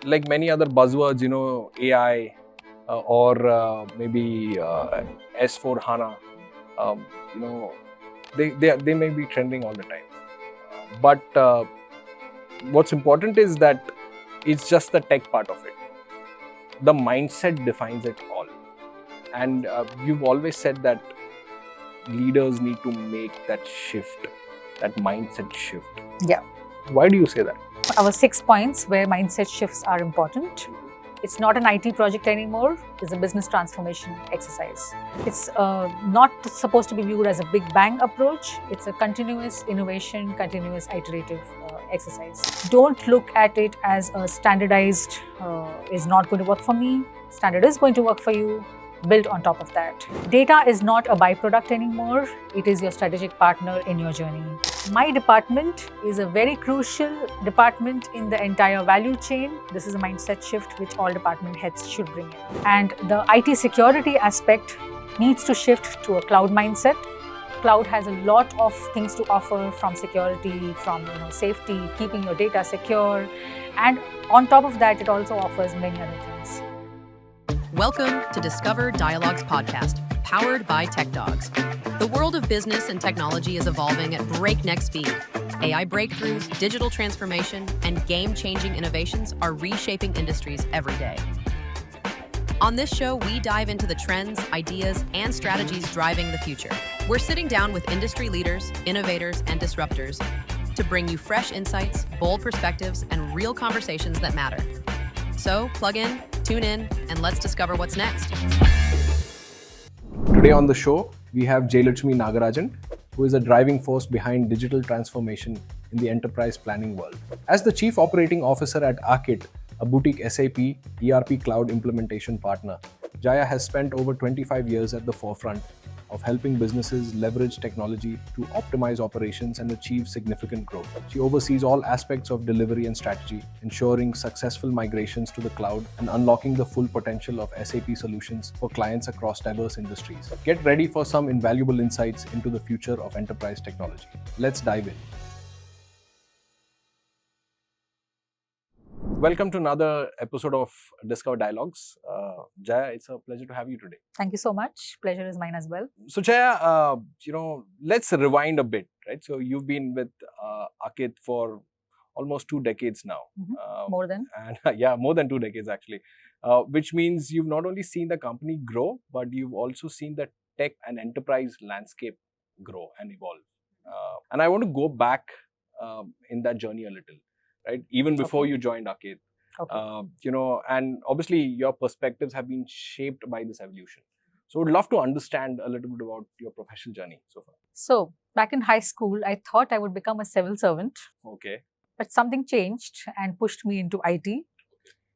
like many other buzzwords, AI or maybe S4 HANA, um, you know, they may be trending all the time. But what's important is that it's just the tech part of it. The mindset defines it all. And you've always said that leaders need to make that shift, that mindset shift. Yeah. Why do you say that? Our 6 points where mindset shifts are important. It's not an IT project anymore, it's a business transformation exercise. It's not supposed to be viewed as a big bang approach. It's a continuous innovation, continuous iterative exercise. Don't look at it as a standardized is not going to work for me. Standard is going to work for you. Build on top of that. Data is not a byproduct anymore. It is your strategic partner in your journey. My department is a very crucial department in the entire value chain. This is a mindset shift which all department heads should bring in. And the IT security aspect needs to shift to a cloud mindset. Cloud has a lot of things to offer, from security, from safety, keeping your data secure, and on top of that, it also offers many other things. Welcome to Discover Dialogues podcast, powered by TechDogs. The world of business and technology is evolving at breakneck speed. AI breakthroughs, digital transformation, and game-changing innovations are reshaping industries every day. On this show, we dive into the trends, ideas, and strategies driving the future. We're sitting down with industry leaders, innovators, and disruptors to bring you fresh insights, bold perspectives, and real conversations that matter. So plug in, tune in, and let's discover what's next. Today on the show, we have Jayalakshmi Nagarajan, who is a driving force behind digital transformation in the enterprise planning world. As the Chief Operating Officer at Aakit, a boutique SAP ERP Cloud implementation partner, Jaya has spent over 25 years at the forefront of helping businesses leverage technology to optimize operations and achieve significant growth. She oversees all aspects of delivery and strategy, ensuring successful migrations to the cloud and unlocking the full potential of SAP solutions for clients across diverse industries. Get ready for some invaluable insights into the future of enterprise technology. Let's dive in. Welcome to another episode of Discover Dialogues. Jaya, it's a pleasure to have you today. Thank you so much. Pleasure is mine as well. So Jaya, let's rewind a bit, right? So you've been with Aakit for almost 2 decades now. More than? And yeah, more than 2 decades actually. Which means you've not only seen the company grow, but you've also seen the tech and enterprise landscape grow and evolve. And I want to go back in that journey a little. Right, even before you joined Aakit, and obviously your perspectives have been shaped by this evolution. So, would love to understand a little bit about your professional journey so far. So, back in high school, I thought I would become a civil servant. Okay. But something changed and pushed me into IT. Okay.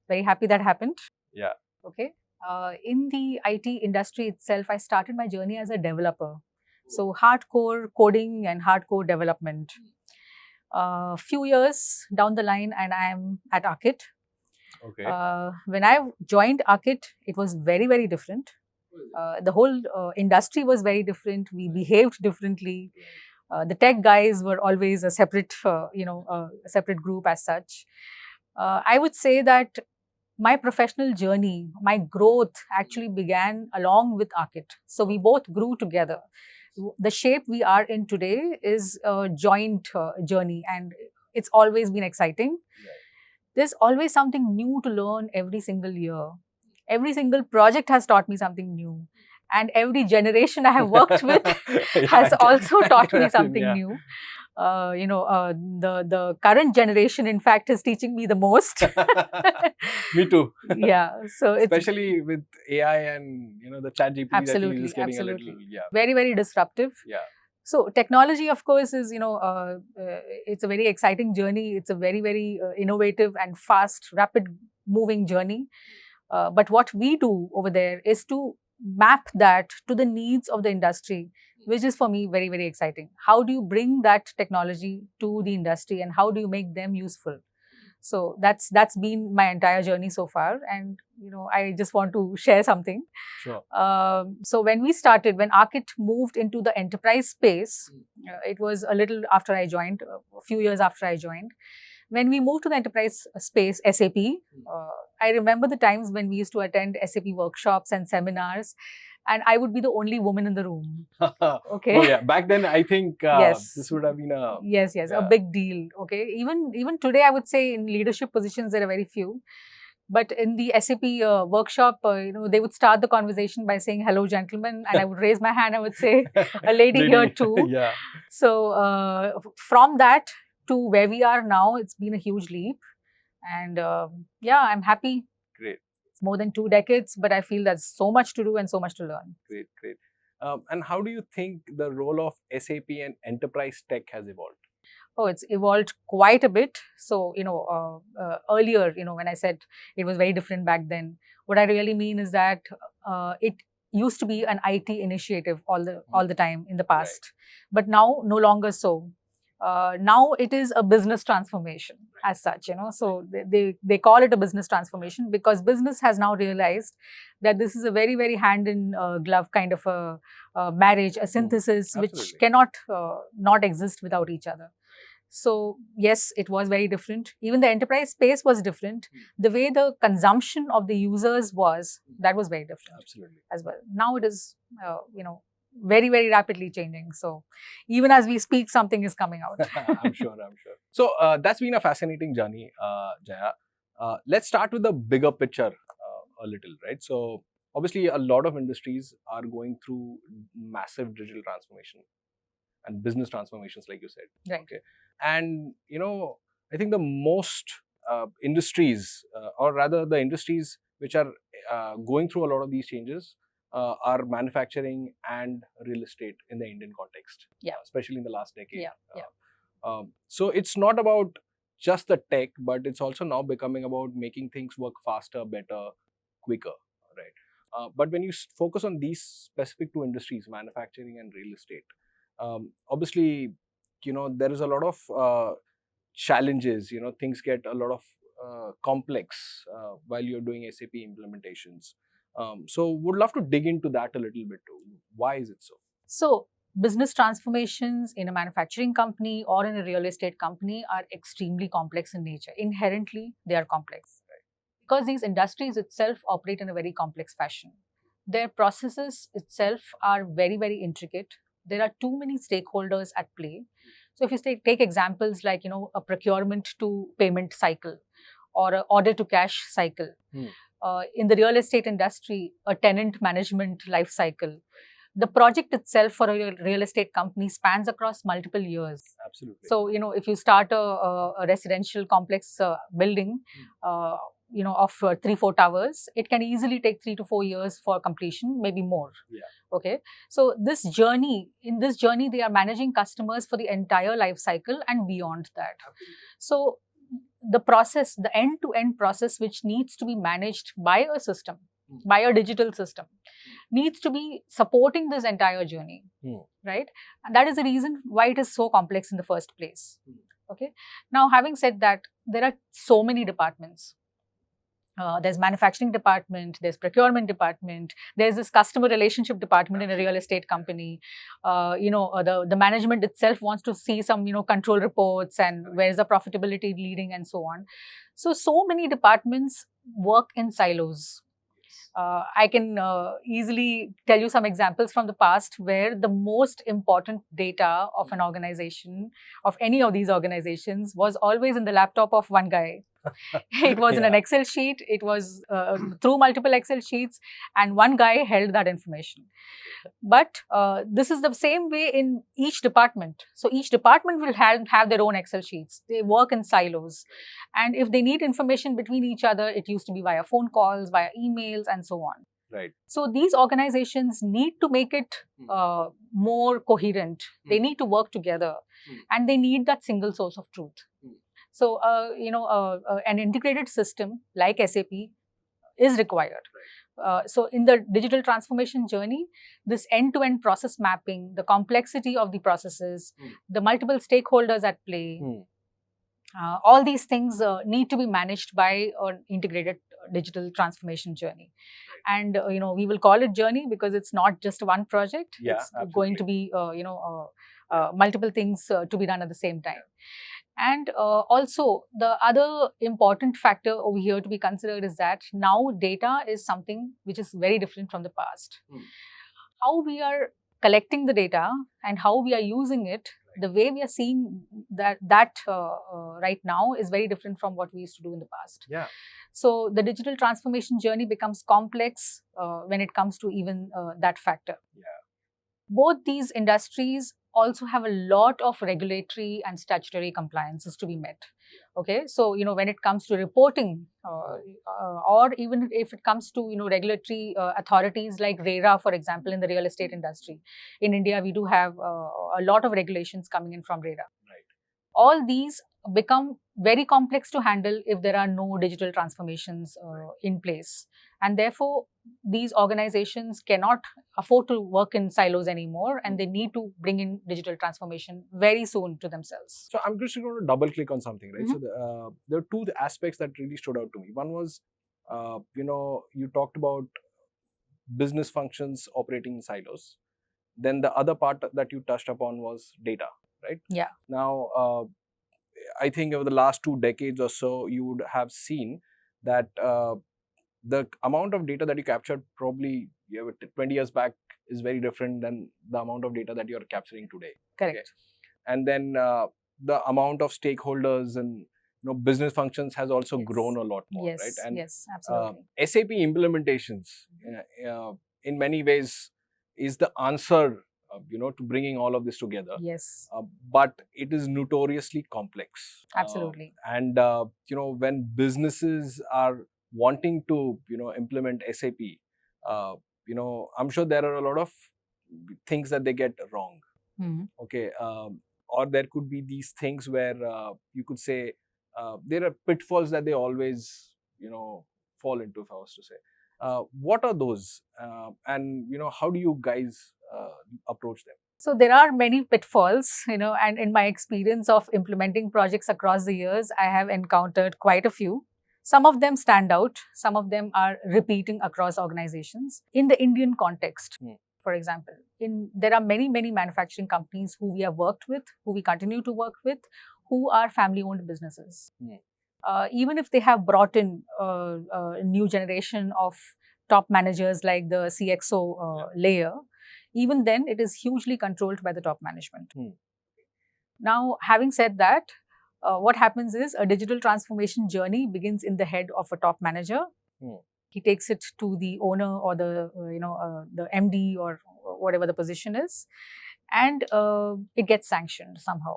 Very happy that happened. Yeah. Okay. In the IT industry itself, I started my journey as a developer. So, hardcore coding and hardcore development. Few years down the line, and I am at Aakit. Okay. When I joined Aakit, it was very, very different. The whole industry was very different. We behaved differently. The tech guys were always a separate, a separate group as such. I would say that my professional journey, my growth actually began along with Aakit. So we both grew together. The shape we are in today is a joint journey, and it's always been exciting. Yeah. There's always something new to learn every single year. Every single project has taught me something new. And every generation I have worked with has also taught me something new. The current generation, in fact, is teaching me the most. Me too. Yeah. So especially with AI and the ChatGPT. Absolutely, that is getting absolutely. A little, very, very disruptive. Yeah. So technology, of course, is it's a very exciting journey. It's a very, very innovative and fast, rapid moving journey. But what we do over there is to map that to the needs of the industry, which is for me very, very exciting. How do you bring that technology to the industry, and how do you make them useful? So that's been my entire journey so far, and I just want to share something. Sure. So when Aakit moved into the enterprise space, it was a little after I joined, a few years after I joined. When we moved to the enterprise space, SAP, I remember the times when we used to attend SAP workshops and seminars, and I would be the only woman in the room. Okay. Oh yeah, back then I think Yes. this would have been a Yes, a yeah. big deal. Okay, even today, I would say in leadership positions there are very few. But in the SAP workshop, they would start the conversation by saying, "Hello, gentlemen," and I would raise my hand. I would say, "A lady here too." Yeah. So from that to where we are now, it's been a huge leap, and yeah, I'm happy. Great. It's more than 2 decades, but I feel there's so much to do and so much to learn. Great, great. And how do you think the role of SAP and enterprise tech has evolved? Oh, it's evolved quite a bit. So, earlier, when I said it was very different back then, what I really mean is that it used to be an IT initiative all the time in the past, Right. but now no longer so. Now it is a business transformation as such, so they call it a business transformation because business has now realized that this is a very, very hand in glove kind of a marriage, a synthesis which Absolutely. cannot not exist without each other. So yes, it was very different. Even the enterprise space was different. The way the consumption of the users was, that was very different. Absolutely. As well. Now it is, very, very rapidly changing. So even as we speak, something is coming out. I'm sure. So that's been a fascinating journey, Jaya. Let's start with the bigger picture a little, right? So obviously a lot of industries are going through massive digital transformation and business transformations, like you said. Right. Okay. And, I think the most industries, or rather the industries which are going through a lot of these changes are manufacturing and real estate in the Indian context. Yeah. Especially in the last decade. Yeah. So it's not about just the tech, but it's also now becoming about making things work faster, better, quicker, right? But when you focus on these specific two industries, manufacturing and real estate, obviously, there is a lot of challenges. Things get a lot of complex while you're doing SAP implementations. So would love to dig into that a little bit too. Why is it so? So business transformations in a manufacturing company or in a real estate company are extremely complex in nature. Inherently, they are complex. Right. Because these industries itself operate in a very complex fashion. Their processes itself are very, very intricate. There are too many stakeholders at play. So if you take examples like, a procurement to payment cycle or an order to cash cycle. In the real estate industry, a tenant management life cycle. The project itself for a real estate company spans across multiple years. Absolutely. So, if you start a residential complex building, of 3-4 towers, it can easily take 3 to 4 years for completion, maybe more. Yeah. Okay. So in this journey, they are managing customers for the entire life cycle and beyond that. Absolutely. So the process, the end-to-end process, which needs to be managed by a system, by a digital system, needs to be supporting this entire journey, right? And that is the reason why it is so complex in the first place. Okay. Now, having said that, there are so many departments. There's manufacturing department, there's procurement department, there's this customer relationship department in a real estate company. The management itself wants to see some, control reports and where's the profitability leading and so on. So many departments work in silos. I can easily tell you some examples from the past where the most important data of an organization, of any of these organizations, was always in the laptop of one guy. It was in an Excel sheet, it was through multiple Excel sheets, and one guy held that information. But this is the same way in each department. So each department will have their own Excel sheets. They work in silos. And if they need information between each other, it used to be via phone calls, via emails, and so on. Right. So these organizations need to make it more coherent. They need to work together. And they need that single source of truth. So, an integrated system like SAP is required. So, in the digital transformation journey, this end-to-end process mapping, the complexity of the processes, the multiple stakeholders at play, all these things need to be managed by an integrated digital transformation journey. And, we will call it journey because it's not just one project. Yeah, it's absolutely. going to be, multiple things to be done at the same time. And also, the other important factor over here to be considered is that now data is something which is very different from the past. How we are collecting the data and how we are using it, the way we are seeing that right now is very different from what we used to do in the past. Yeah. So the digital transformation journey becomes complex when it comes to even that factor. Yeah. Both these industries also have a lot of regulatory and statutory compliances to be met. Okay, so when it comes to reporting, or even if it comes to regulatory authorities like RERA, for example, in the real estate industry, in India we do have a lot of regulations coming in from RERA. Right. All these become very complex to handle if there are no digital transformations in place, and therefore these organizations cannot afford to work in silos anymore, and they need to bring in digital transformation very soon to themselves. So I'm just going to double click on something, right? So there are two aspects that really stood out to me. One was, you talked about business functions operating in silos. Then the other part that you touched upon was data, right? Yeah. Now, I think over the last 2 decades or so, you would have seen that the amount of data that you captured probably 20 years back is very different than the amount of data that you're capturing today. Correct. Okay? And then the amount of stakeholders and business functions has also grown a lot more, yes, right? And yes, absolutely. SAP implementations, in many ways, is the answer, to bringing all of this together. Yes. But it is notoriously complex. Absolutely. And when businesses are wanting to, implement SAP, I'm sure there are a lot of things that they get wrong. Okay, or there could be these things where you could say there are pitfalls that they always, fall into, if I was to say. What are those, and how do you guys approach them? So there are many pitfalls, and in my experience of implementing projects across the years, I have encountered quite a few. Some of them stand out, some of them are repeating across organizations. In the Indian context, for example, there are many manufacturing companies who we have worked with, who we continue to work with, who are family-owned businesses. Even if they have brought in a new generation of top managers like the CXO layer, even then it is hugely controlled by the top management. Now, having said that, what happens is a digital transformation journey begins in the head of a top manager. He takes it to the owner or the the MD or whatever the position is, and it gets sanctioned somehow.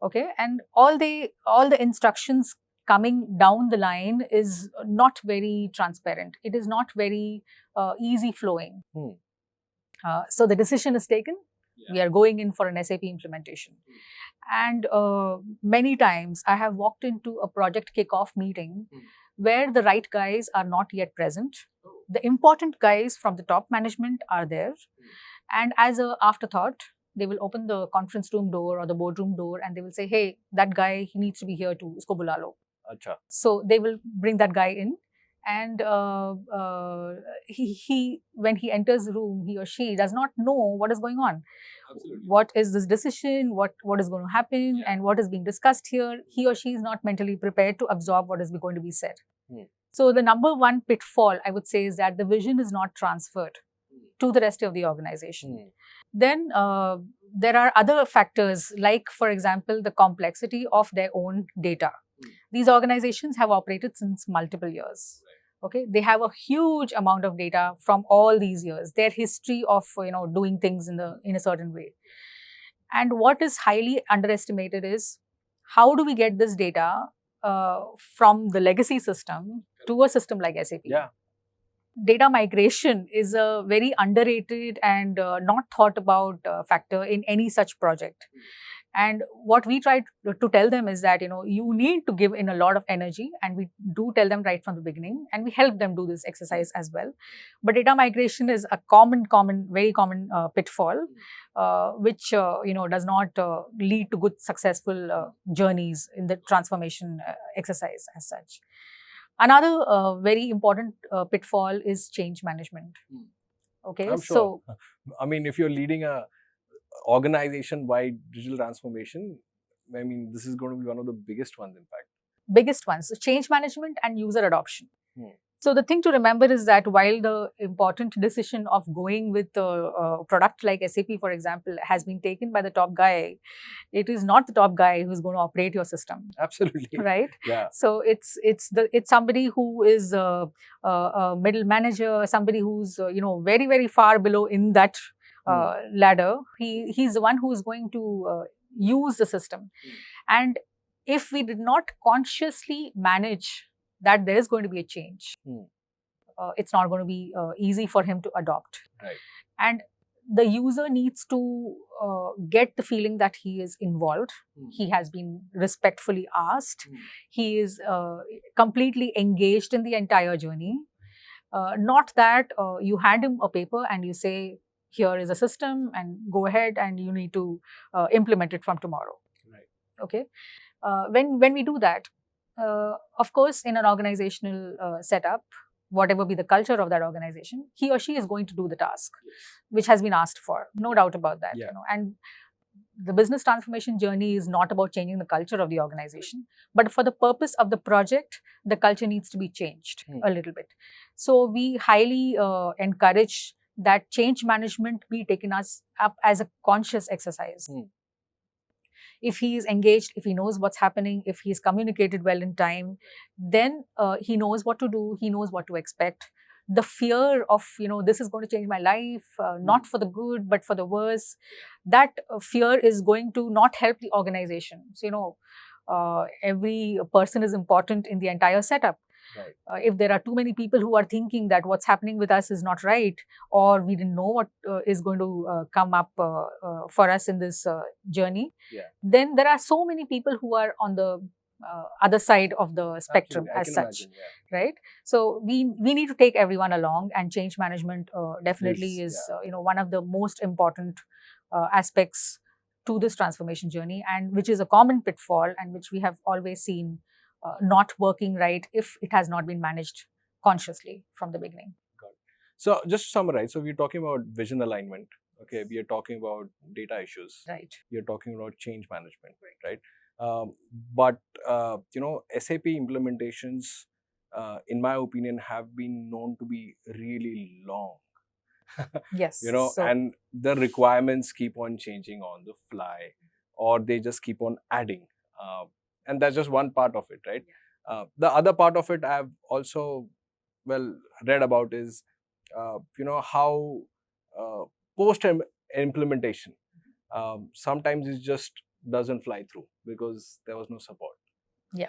Okay, and all the instructions coming down the line is not very transparent. It is not very easy flowing. So the decision is taken. We are going in for an SAP implementation. And many times I have walked into a project kickoff meeting where the right guys are not yet present. The important guys from the top management are there. And as an afterthought, they will open the conference room door or the boardroom door and they will say, hey, that guy, he needs to be here too. Usko bula lo. Achha. So they will bring that guy in. And when he enters the room, he or she does not know what is going on. Absolutely. What is this decision? What is going to happen? And what is being discussed here? He or she is not mentally prepared to absorb what is going to be said. So the number one pitfall, I would say, is that the vision is not transferred to the rest of the organization. Then there are other factors like, for example, the complexity of their own data. These organizations have operated since multiple years. Okay, they have a huge amount of data from all these years, their history of doing things in a certain way. And what is highly underestimated is how do we get this data from the legacy system to a system like SAP? Yeah. Data migration is a very underrated and not thought about factor in any such project. And what we try to tell them is that, you need to give in a lot of energy, and we do tell them right from the beginning, and we help them do this exercise as well. But data migration is a very common pitfall, which, does not lead to good, successful journeys in the transformation exercise as such. Another very important pitfall is change management. Okay, I'm sure. So I mean, if you're leading a organization-wide digital transformation, I mean, this is going to be one of the biggest ones, in fact. Biggest ones, so change management and user adoption. So the thing to remember is that while the important decision of going with a product like SAP, for example, has been taken by the top guy, it is not the top guy who's going to operate your system. Absolutely. Right? Yeah. So it's somebody who is a middle manager, somebody who's very, very far below in that ladder. He's the one who is going to use the system. And if we did not consciously manage that there is going to be a change, it's not going to be easy for him to adopt. Right. And the user needs to get the feeling that he is involved. He has been respectfully asked. He is completely engaged in the entire journey. Not that you hand him a paper and you say, here is a system and go ahead and you need to implement it from tomorrow. Right. Okay. When we do that, of course, in an organizational setup, whatever be the culture of that organization, he or she is going to do the task, which has been asked for. No doubt about that. Yeah. And the business transformation journey is not about changing the culture of the organization, but for the purpose of the project, the culture needs to be changed a little bit. So we highly encourage that change management be taken up as a conscious exercise. If he is engaged, if he knows what's happening, if he's communicated well in time, then he knows what to do, he knows what to expect. The fear of, this is going to change my life, not for the good, but for the worse, that fear is going to not help the organization. So, every person is important in the entire setup. Right. If there are too many people who are thinking that what's happening with us is not right, or we didn't know what is going to come up for us in this journey, then there are so many people who are on the other side of the spectrum. Absolutely. As such. Imagine, yeah. Right? So we need to take everyone along, and change management definitely is one of the most important aspects to this transformation journey, and which is a common pitfall and which we have always seen not working right if it has not been managed consciously from the beginning. So just to summarize, so we're talking about vision alignment. Okay, we are talking about data issues. Right. We are talking about change management. Right. But SAP implementations, in my opinion, have been known to be really long. Yes. And the requirements keep on changing on the fly, or they just keep on adding. And that's just one part of it, right? The other part of it I've also read about is, how post implementation sometimes it just doesn't fly through because there was no support. Yeah.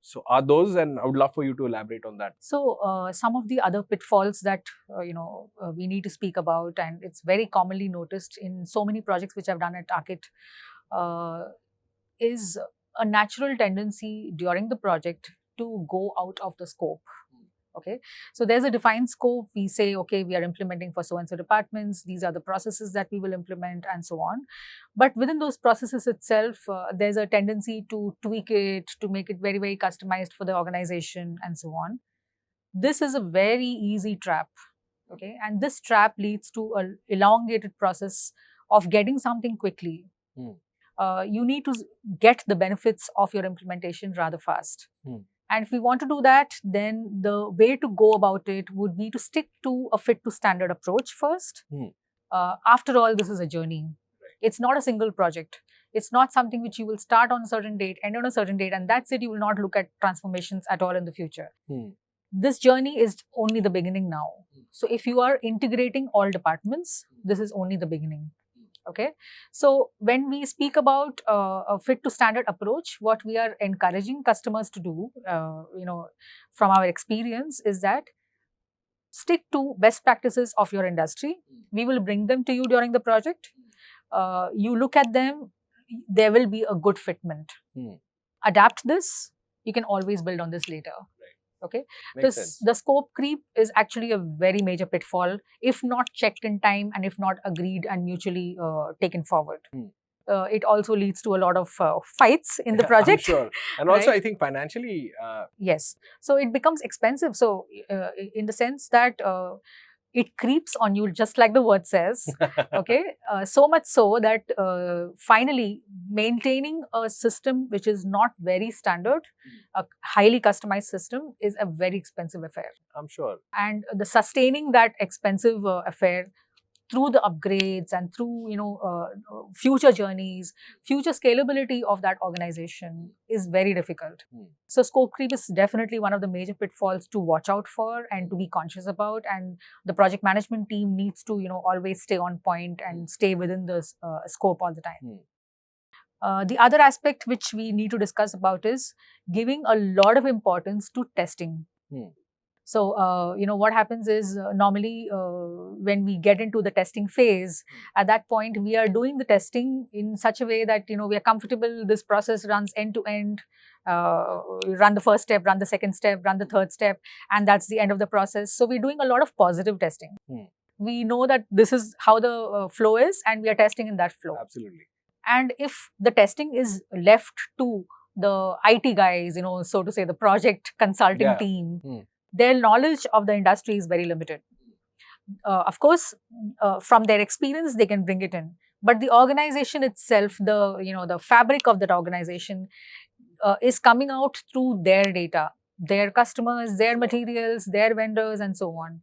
So are those, and I would love for you to elaborate on that. So some of the other pitfalls that we need to speak about, and it's very commonly noticed in so many projects which I've done at Aakit, is a natural tendency during the project to go out of the scope. Okay, so there's a defined scope. We say, okay, we are implementing for so and so departments. These are the processes that we will implement, and so on. But within those processes itself, there's a tendency to tweak it, to make it very, very customized for the organization, and so on. This is a very easy trap. Okay, and this trap leads to an elongated process of getting something quickly. You need to get the benefits of your implementation rather fast. And if we want to do that, then the way to go about it would be to stick to a fit to standard approach first. After all, this is a journey. It's not a single project. It's not something which you will start on a certain date, end on a certain date, and that's it. You will not look at transformations at all in the future. This journey is only the beginning now. So if you are integrating all departments, this is only the beginning. Okay, so when we speak about a fit to standard approach, what we are encouraging customers to do, from our experience, is that stick to best practices of your industry. We will bring them to you during the project. You look at them, there will be a good fitment. Adapt this. You can always build on this later. Okay, the scope creep is actually a very major pitfall if not checked in time and if not agreed and mutually taken forward. It also leads to a lot of fights in the project. I'm sure. And also, I think financially. Yes. So it becomes expensive. So in the sense that it creeps on you just like the word says. Okay, so much so that finally maintaining a system which is not very standard, a highly customized system, is a very expensive affair. I'm sure. And the sustaining that expensive affair through the upgrades and through future journeys, future scalability of that organization is very difficult. So scope creep is definitely one of the major pitfalls to watch out for and to be conscious about, and the project management team needs to always stay on point and stay within the scope all the time. The other aspect which we need to discuss about is giving a lot of importance to testing. So, what happens is normally when we get into the testing phase, at that point, we are doing the testing in such a way that, we are comfortable, this process runs end to end, run the first step, run the second step, run the third step, and that's the end of the process. So, we're doing a lot of positive testing. We know that this is how the flow is, and we are testing in that flow. Absolutely. And if the testing is left to the IT guys, so to say, the project consulting team, their knowledge of the industry is very limited. Of course, from their experience, they can bring it in. But the organization itself, the fabric of that organization is coming out through their data, their customers, their materials, their vendors, and so on.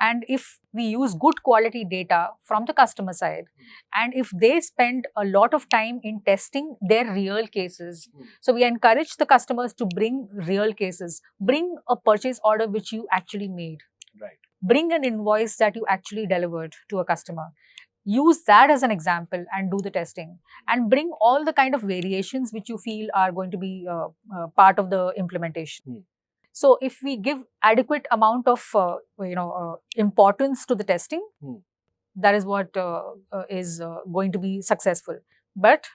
And if we use good quality data from the customer side, and if they spend a lot of time in testing their real cases, so we encourage the customers to bring real cases, bring a purchase order which you actually made, Right. bring an invoice that you actually delivered to a customer. Use that as an example and do the testing, and bring all the kind of variations which you feel are going to be part of the implementation. So, if we give adequate amount of importance to the testing, that is what is going to be successful. But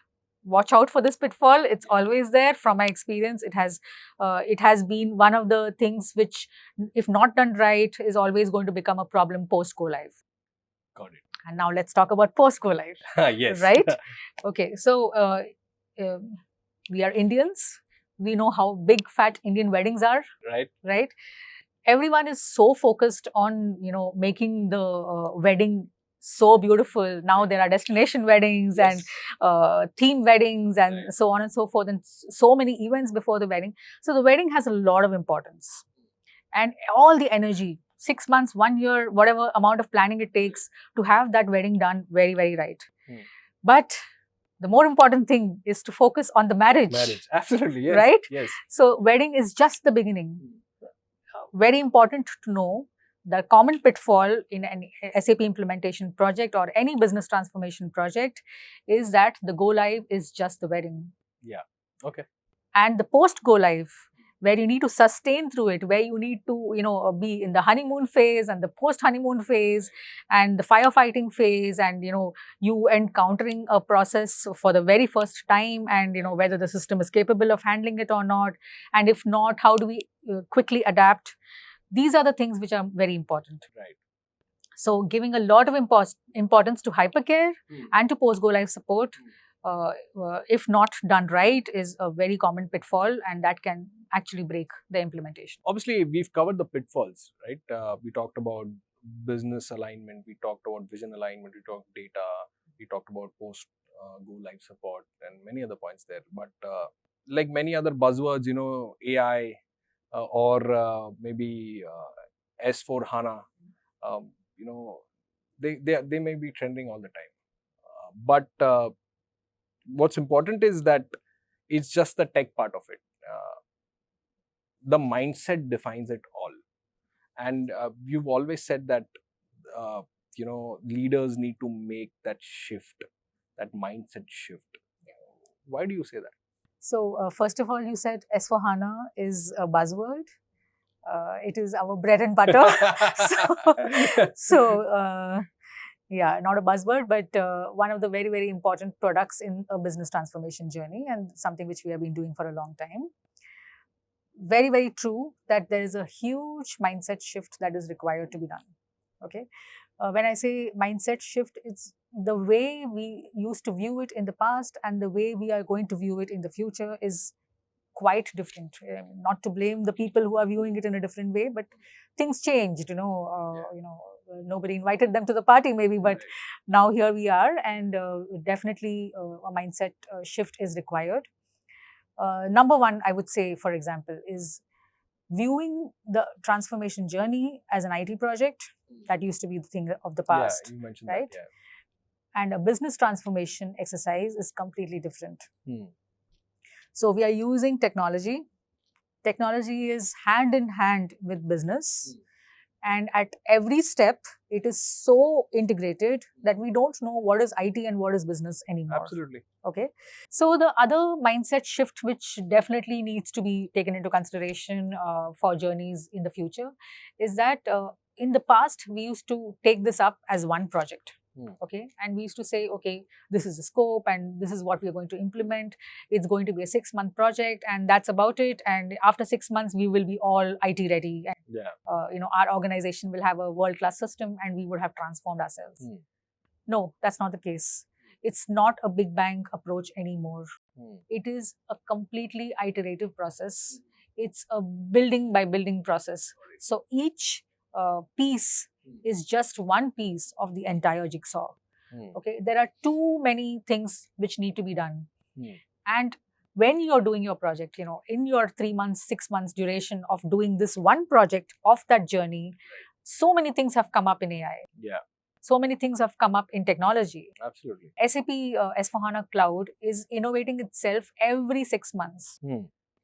watch out for this pitfall. It's always there. From my experience, it has been one of the things which, if not done right, is always going to become a problem post go live. Got it. And now let's talk about post go live. Yes. Right? Okay. So we are Indians. We know how big fat Indian weddings are. Right. Right. Everyone is so focused on making the wedding so beautiful. Now there are destination weddings and theme weddings and so on and so forth, and so many events before the wedding. So the wedding has a lot of importance, and all the energy, 6 months, 1 year, whatever amount of planning it takes to have that wedding done very, very right. But the more important thing is to focus on the marriage. Marriage, absolutely, yes. Right? Yes. So wedding is just the beginning. Very important to know the common pitfall in an SAP implementation project or any business transformation project is that the go live is just the wedding. Yeah. Okay. And the post go live, where you need to sustain through it, where you need to, be in the honeymoon phase and the post-honeymoon phase and the firefighting phase, and, you encountering a process for the very first time, and, whether the system is capable of handling it or not. And if not, how do we quickly adapt? These are the things which are very important. Right. So, giving a lot of importance to hypercare and to post-go-live support, if not done right, is a very common pitfall, and that can actually break the implementation. Obviously, we've covered the pitfalls, right? We talked about business alignment, we talked about vision alignment, we talked data, we talked about post go live support, and many other points there. But like many other buzzwords, AI or maybe S4 HANA, they may be trending all the time. But what's important is that it's just the tech part of it. The mindset defines it all. And you've always said that, leaders need to make that shift, that mindset shift. Why do you say that? So, first of all, you said S4HANA is a buzzword. It is our bread and butter. Yeah, not a buzzword, but one of the very, very important products in a business transformation journey, and something which we have been doing for a long time. Very, very true that there is a huge mindset shift that is required to be done. Okay. When I say mindset shift, it's the way we used to view it in the past and the way we are going to view it in the future is quite different. Not to blame the people who are viewing it in a different way, but things changed, nobody invited them to the party maybe, but now here we are, and definitely a mindset shift is required. Number one, I would say, for example, is viewing the transformation journey as an IT project. That used to be the thing of the past. Yeah, you mentioned right? that. And a business transformation exercise is completely different. So we are using technology. Technology is hand in hand with business. And at every step, it is so integrated that we don't know what is IT and what is business anymore. Absolutely. Okay. So the other mindset shift, which definitely needs to be taken into consideration for journeys in the future, is that in the past, we used to take this up as one project. Okay. And we used to say, okay, this is the scope and this is what we are going to implement. It's going to be a 6-month project and that's about it. And after 6 months, we will be all IT ready. And, our organization will have a world-class system and we would have transformed ourselves. No, that's not the case. It's not a big bang approach anymore. It is a completely iterative process. It's a building by building process. So each piece is just one piece of the entire jigsaw. Okay, there are too many things which need to be done. And when you're doing your project, in your 3 months, 6 months duration of doing this one project of that journey, so many things have come up in AI. Yeah. So many things have come up in technology. Absolutely. SAP S/4HANA Cloud is innovating itself every 6 months.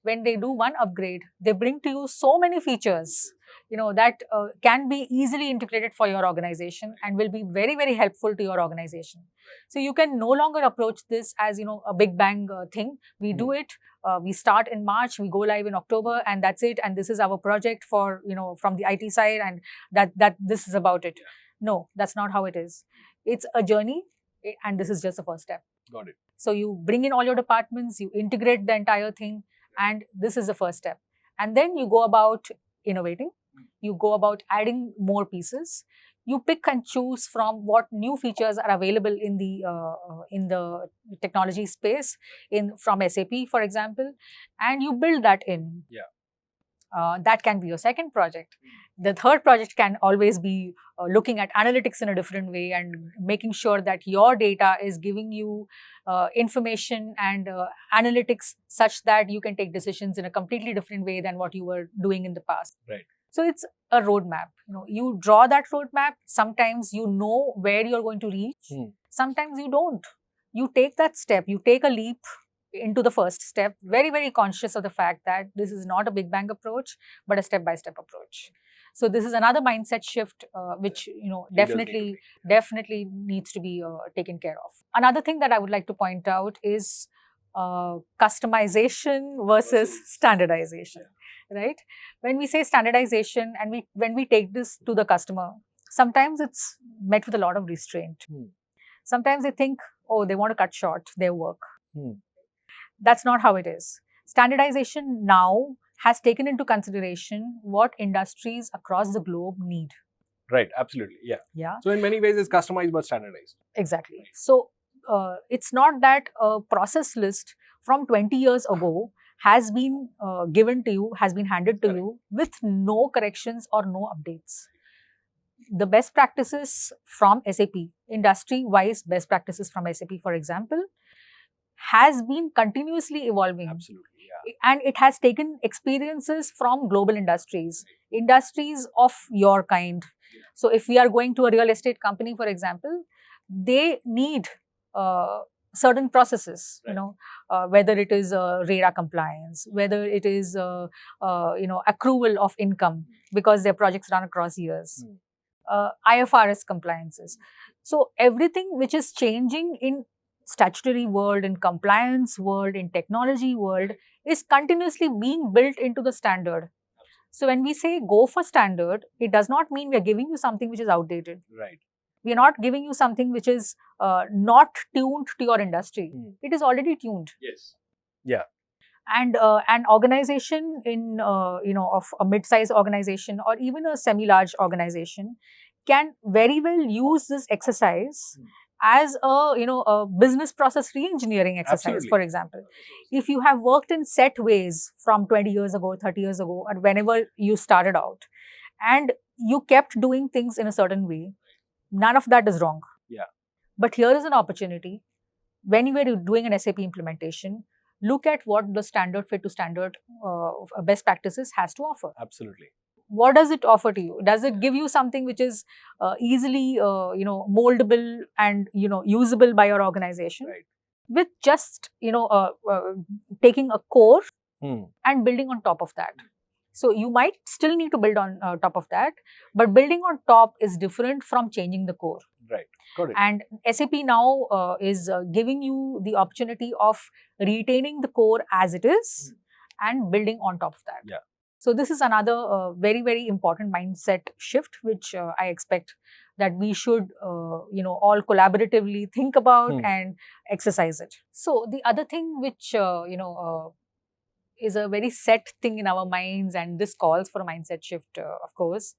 When they do one upgrade, they bring to you so many features, that can be easily integrated for your organization and will be very, very helpful to your organization. So you can no longer approach this as, a big bang thing. We do it. We start in March, we go live in October, and that's it. And this is our project for, from the IT side, and that this is about it. No, that's not how it is. It's a journey, and this is just the first step. Got it. So you bring in all your departments, you integrate the entire thing, and this is the first step. And then you go about innovating. You go about adding more pieces. You pick and choose from what new features are available in the technology space from SAP, for example, and you build that in. That can be your second project. The third project can always be looking at analytics in a different way and making sure that your data is giving you information and analytics such that you can take decisions in a completely different way than what you were doing in the past. Right. So it's a roadmap. You draw that roadmap. Sometimes you know where you're going to reach. Sometimes you don't. You take that step. You take a leap into the first step, very, very conscious of the fact that this is not a big bang approach, but a step-by-step approach. So this is another mindset shift, which definitely needs to be taken care of. Another thing that I would like to point out is customization versus standardization. Right? When we say standardization and when we take this to the customer, sometimes it's met with a lot of restraint. Sometimes they think, oh, they want to cut short their work. That's not how it is. Standardization now has taken into consideration what industries across the globe need. Right, absolutely. Yeah. So in many ways, it's customized but standardized. Exactly. So it's not that a process list from 20 years ago has been given to you, has been handed to you with no corrections or no updates. The best practices from SAP, industry-wise best practices from SAP, for example, has been continuously evolving. Absolutely, yeah. And it has taken experiences from global industries of your kind. So if we are going to a real estate company, for example, they need certain processes, whether it is RERA compliance, whether it is, accrual of income because their projects run across years, IFRS compliances. So everything which is changing in statutory world, in compliance world, in technology world is continuously being built into the standard. So when we say go for standard, it does not mean we are giving you something which is outdated. Right. We are not giving you something which is not tuned to your industry. It is already tuned. Yes. Yeah. And an organization of a mid-sized organization or even a semi-large organization can very well use this exercise as a business process re-engineering exercise. Absolutely. For example. If you have worked in set ways from 20 years ago, 30 years ago, or whenever you started out, and you kept doing things in a certain way, none of that is wrong. Yeah. But here is an opportunity. When you are doing an SAP implementation, look at what the standard fit to standard best practices has to offer. Absolutely. What does it offer to you? Does it give you something which is easily, moldable and, usable by your organization? Right. With just, taking a core Hmm. and building on top of that. So you might still need to build on top of that, but building on top is different from changing the core. Right. Got it. And SAP now is giving you the opportunity of retaining the core as it is and building on top of that. Yeah. So this is another very, very important mindset shift, which I expect that we should, all collaboratively think about and exercise it. So the other thing which, is a very set thing in our minds, and this calls for a mindset shift, of course,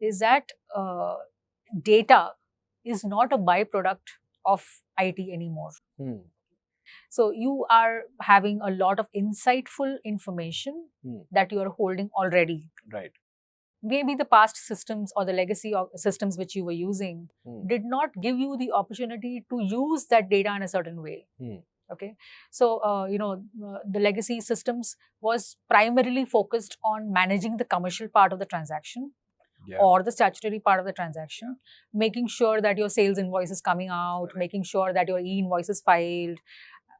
is that data is not a byproduct of IT anymore. So you are having a lot of insightful information that you are holding already. Right. Maybe the past systems or the legacy of systems which you were using did not give you the opportunity to use that data in a certain way. Okay. So, the legacy systems was primarily focused on managing the commercial part of the transaction. Yeah. Or the statutory part of the transaction, making sure that your sales invoice is coming out, making sure that your e-invoice is filed.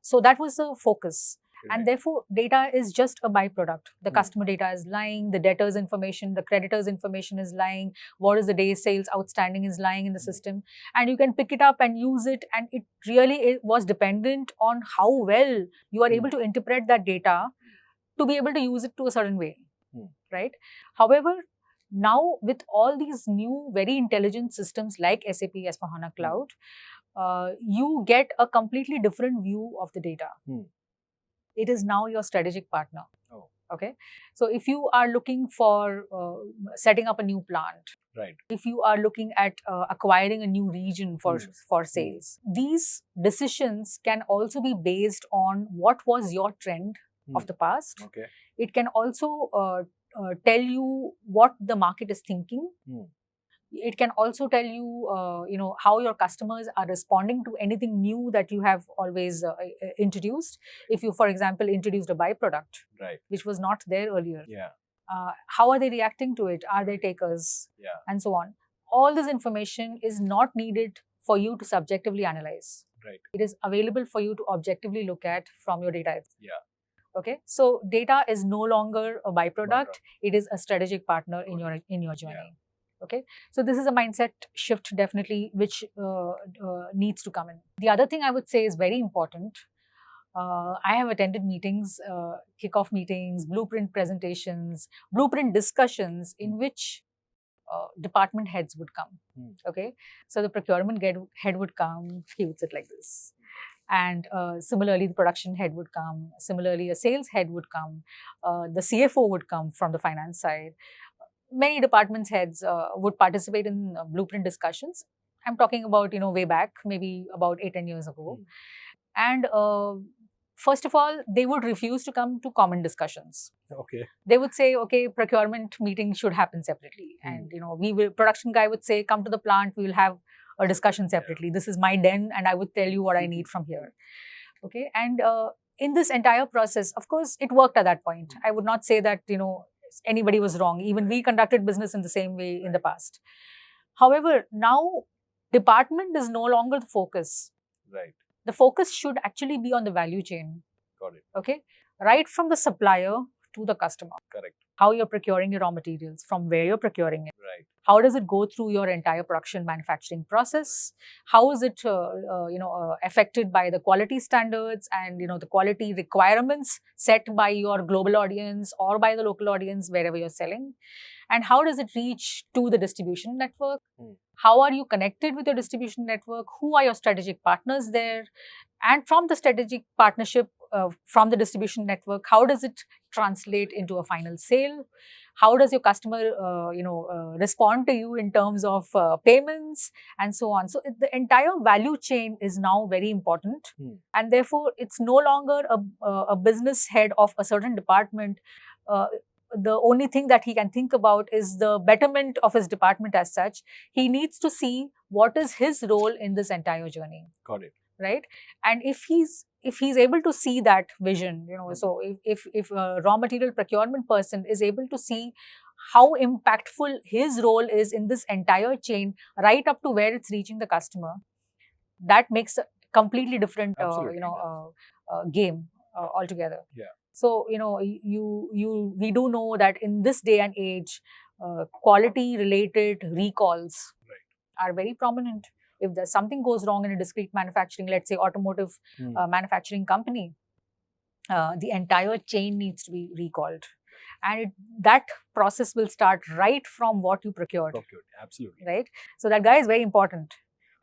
So that was the focus. And therefore, data is just a byproduct. The customer data is lying, the debtor's information, the creditor's information is lying, what is the day's sales outstanding is lying in the system. And you can pick it up and use it. And it really was dependent on how well you are able to interpret that data to be able to use it to a certain way, right? However, now with all these new very intelligent systems like SAP S/4HANA Cloud, you get a completely different view of the data. It is now your strategic partner. Oh. Okay. So if you are looking for setting up a new plant, right. If you are looking at acquiring a new region for sales, these decisions can also be based on what was your trend of the past. Okay. It can also tell you what the market is thinking. It can also tell you, how your customers are responding to anything new that you have always introduced. If you, for example, introduced a byproduct, which was not there earlier, how are they reacting to it? Are they takers? And so on. All this information is not needed for you to subjectively analyze. Right. It is available for you to objectively look at from your data. Okay, so data is no longer a byproduct; it is a strategic partner in your journey. Okay, so this is a mindset shift definitely which needs to come in. The other thing I would say is very important. I have attended meetings, kickoff meetings, blueprint presentations, blueprint discussions in which department heads would come. Okay, so the procurement head would come, he would sit like this. And similarly, the production head would come. Similarly, a sales head would come. The CFO would come from the finance side. Many departments heads would participate in blueprint discussions. I'm talking about, way back, maybe about 8-10 years ago. And first of all, they would refuse to come to common discussions. Okay. They would say, okay, procurement meeting should happen separately. And, production guy would say, come to the plant, we will have a discussion separately. This is my den and I would tell you what I need from here. Okay. And in this entire process, of course, it worked at that point. I would not say that, anybody was wrong. Even we conducted business in the same way in the past. However, now department is no longer the focus. Right. The focus should actually be on the value chain. Got it. Okay. Right from the supplier to the customer. Correct. How you're procuring your raw materials, from where you're procuring it. Right. How does it go through your entire production manufacturing process? How is it, affected by the quality standards and, the quality requirements set by your global audience or by the local audience, wherever you're selling? And how does it reach to the distribution network? How are you connected with your distribution network? Who are your strategic partners there? And from the strategic partnership, from the distribution network, how does it translate into a final sale? How does your customer, respond to you in terms of payments and so on? So the entire value chain is now very important, and therefore it's no longer a business head of a certain department the only thing that he can think about is the betterment of his department as such. He needs to see what is his role in this entire journey. Got it. Right? And if he's able to see that vision, so if a raw material procurement person is able to see how impactful his role is in this entire chain, right up to where it's reaching the customer, that makes a completely different game altogether. Yeah. So we do know that in this day and age, quality related recalls are very prominent. If there's something goes wrong in a discrete manufacturing, let's say automotive manufacturing company, the entire chain needs to be recalled. And that process will start right from what you procured. Absolutely. Right? So that guy is very important.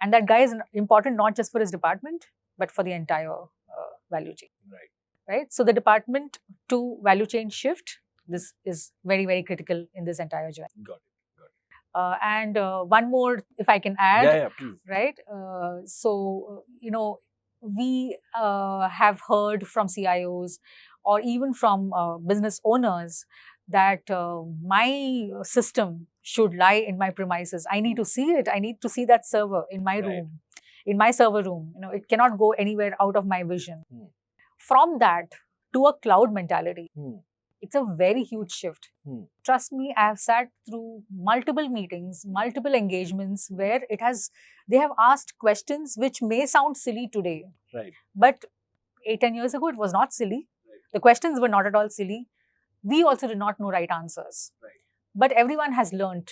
And that guy is important not just for his department, but for the entire value chain. Right? So the department to value chain shift, this is very, very critical in this entire journey. Got it. And one more, if I can add. Yeah, please. Right? We have heard from CIOs or even from business owners that my system should lie in my premises. I need to see it. I need to see that server in my room, in my server room. It cannot go anywhere out of my vision. From that to a cloud mentality, it's a very huge shift. Trust me, I have sat through multiple meetings, multiple engagements where they have asked questions which may sound silly today. Right. But 8-10 years ago, it was not silly. The questions were not at all silly. We also did not know right answers. But everyone has learned.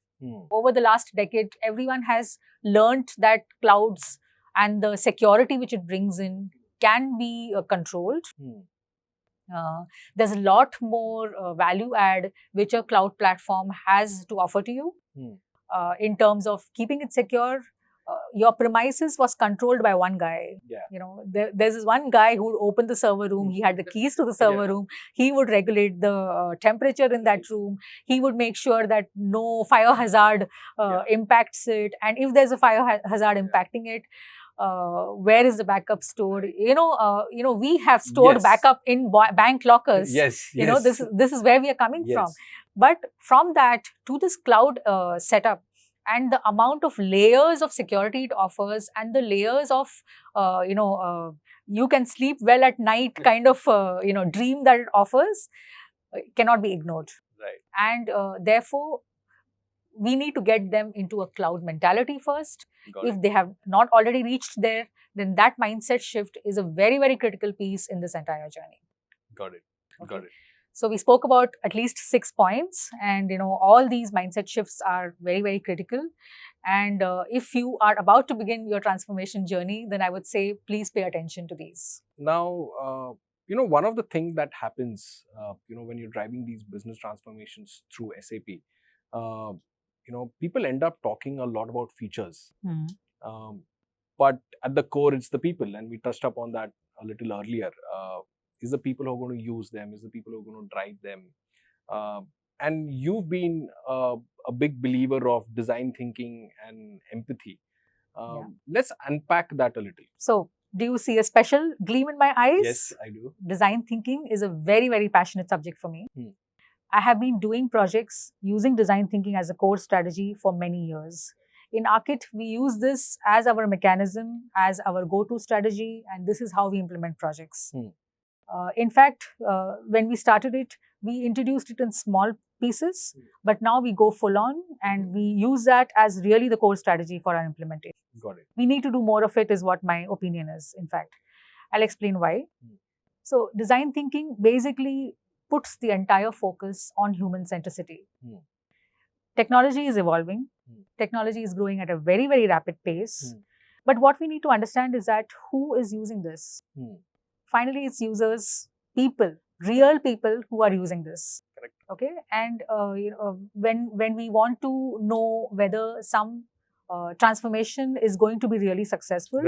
Over the last decade, everyone has learned that clouds and the security which it brings in can be controlled. There's a lot more value add which a cloud platform has to offer to you in terms of keeping it secure. Your premises was controlled by one guy. There's this one guy who would open the server room. He had the keys to the server room. He would regulate the temperature in that room. He would make sure that no fire hazard impacts it. And if there's a fire hazard impacting it, where is the backup stored? We have stored backup in bank lockers. Yes. This is where we are coming from. But from that to this cloud setup, and the amount of layers of security it offers, and the layers of you can sleep well at night kind of dream that it offers, cannot be ignored. And therefore we need to get them into a cloud mentality first. If they have not already reached there, then that mindset shift is a very, very critical piece in this entire journey. Got it. So we spoke about at least 6 points, and all these mindset shifts are very, very critical. And if you are about to begin your transformation journey, then I would say please pay attention to these. Now, one of the things that happens, when you're driving these business transformations through SAP, people end up talking a lot about features. But at the core, it's the people, and we touched upon that a little earlier. Is the people who are going to use them, is the people who are going to drive them. And you've been a big believer of design thinking and empathy. Let's unpack that a little. So, do you see a special gleam in my eyes? Yes, I do. Design thinking is a very, very passionate subject for me. I have been doing projects using design thinking as a core strategy for many years. In Aakit, we use this as our mechanism, as our go-to strategy, and this is how we implement projects. In fact, when we started it, we introduced it in small pieces, but now we go full on and we use that as really the core strategy for our implementation. Got it. We need to do more of it is what my opinion is, in fact. I'll explain why. So, design thinking basically puts the entire focus on human centricity. Technology is evolving. Technology is growing at a very, very rapid pace. But what we need to understand is that who is using this? Finally, it's users, people, real people who are using this. Correct. Okay, and when we want to know whether some transformation is going to be really successful,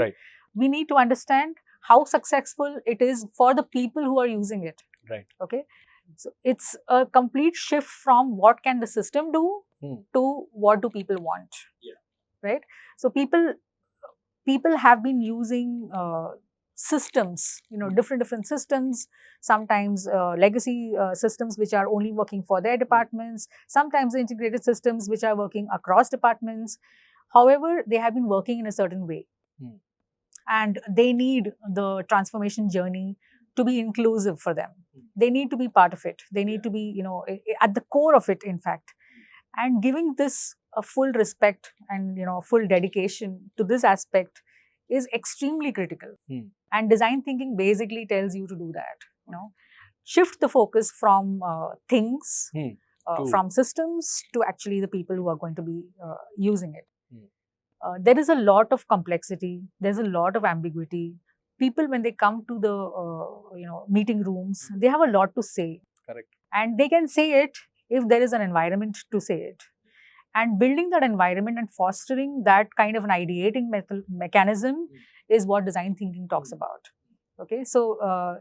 we need to understand how successful it is for the people who are using it. Okay, so it's a complete shift from what can the system do to what do people want. Right. So people have been using systems, different systems, sometimes legacy systems which are only working for their departments, sometimes integrated systems which are working across departments. However, they have been working in a certain way. And they need the transformation journey to be inclusive for them. They need to be part of it. They need to be, at the core of it, in fact. And giving this a full respect and, full dedication to this aspect is extremely critical. And design thinking basically tells you to do that, shift the focus from things, from systems to actually the people who are going to be using it. There is a lot of complexity. There's a lot of ambiguity. People, when they come to the meeting rooms, they have a lot to say. Correct. And they can say it if there is an environment to say it. And building that environment and fostering that kind of an ideating mechanism is what design thinking talks about. Okay, so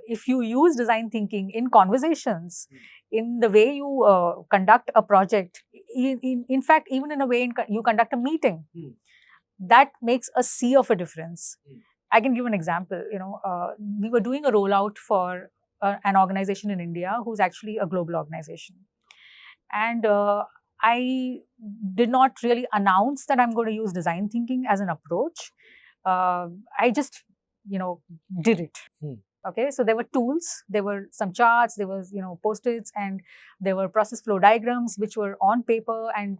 if you use design thinking in conversations, in the way you conduct a project, in fact, even in a way you conduct a meeting, that makes a sea of a difference. I can give an example. We were doing a rollout for an organization in India who's actually a global organization. And I did not really announce that I'm going to use design thinking as an approach. I just, did it. Okay, so there were tools, there were some charts, there was, post-its, and there were process flow diagrams which were on paper, and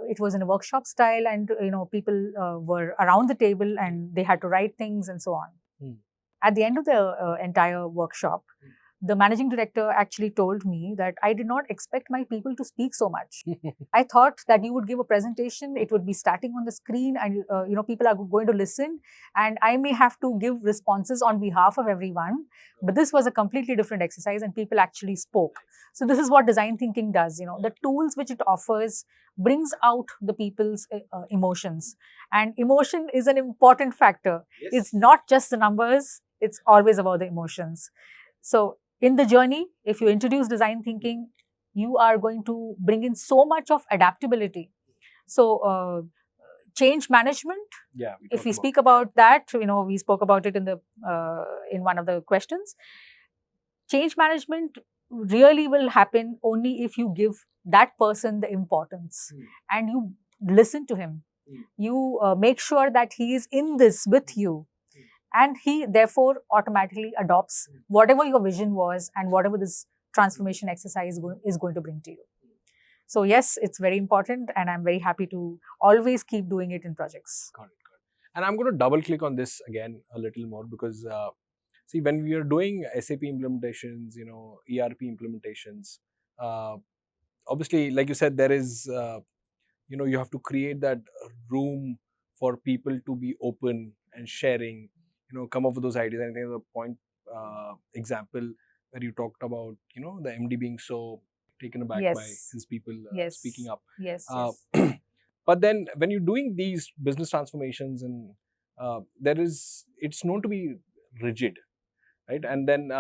it was in a workshop style, and people were around the table and they had to write things and so on. At the end of the entire workshop, the managing director actually told me that I did not expect my people to speak so much. I thought that you would give a presentation, it would be starting on the screen, and people are going to listen, and I may have to give responses on behalf of everyone. But this was a completely different exercise, and people actually spoke. So this is what design thinking does. The tools which it offers brings out the people's emotions, and emotion is an important factor. Yes. It's not just the numbers; it's always about the emotions. So in the journey, if you introduce design thinking, you are going to bring in so much of adaptability. So change management, if we speak about that, we spoke about it in one of the questions. Change management really will happen only if you give that person the importance and you listen to him. You make sure that he is in this with you. And he therefore automatically adopts whatever your vision was and whatever this transformation exercise is going to bring to you. So yes, it's very important, and I'm very happy to always keep doing it in projects. Got it. And I'm going to double click on this again a little more because see, when we are doing SAP implementations, ERP implementations, obviously, like you said, there is, you have to create that room for people to be open and sharing. Come up with those ideas. I think there's a point example where you talked about, the MD being so taken aback by his people speaking up. Yes. But then when you're doing these business transformations, and it's known to be rigid, right? And then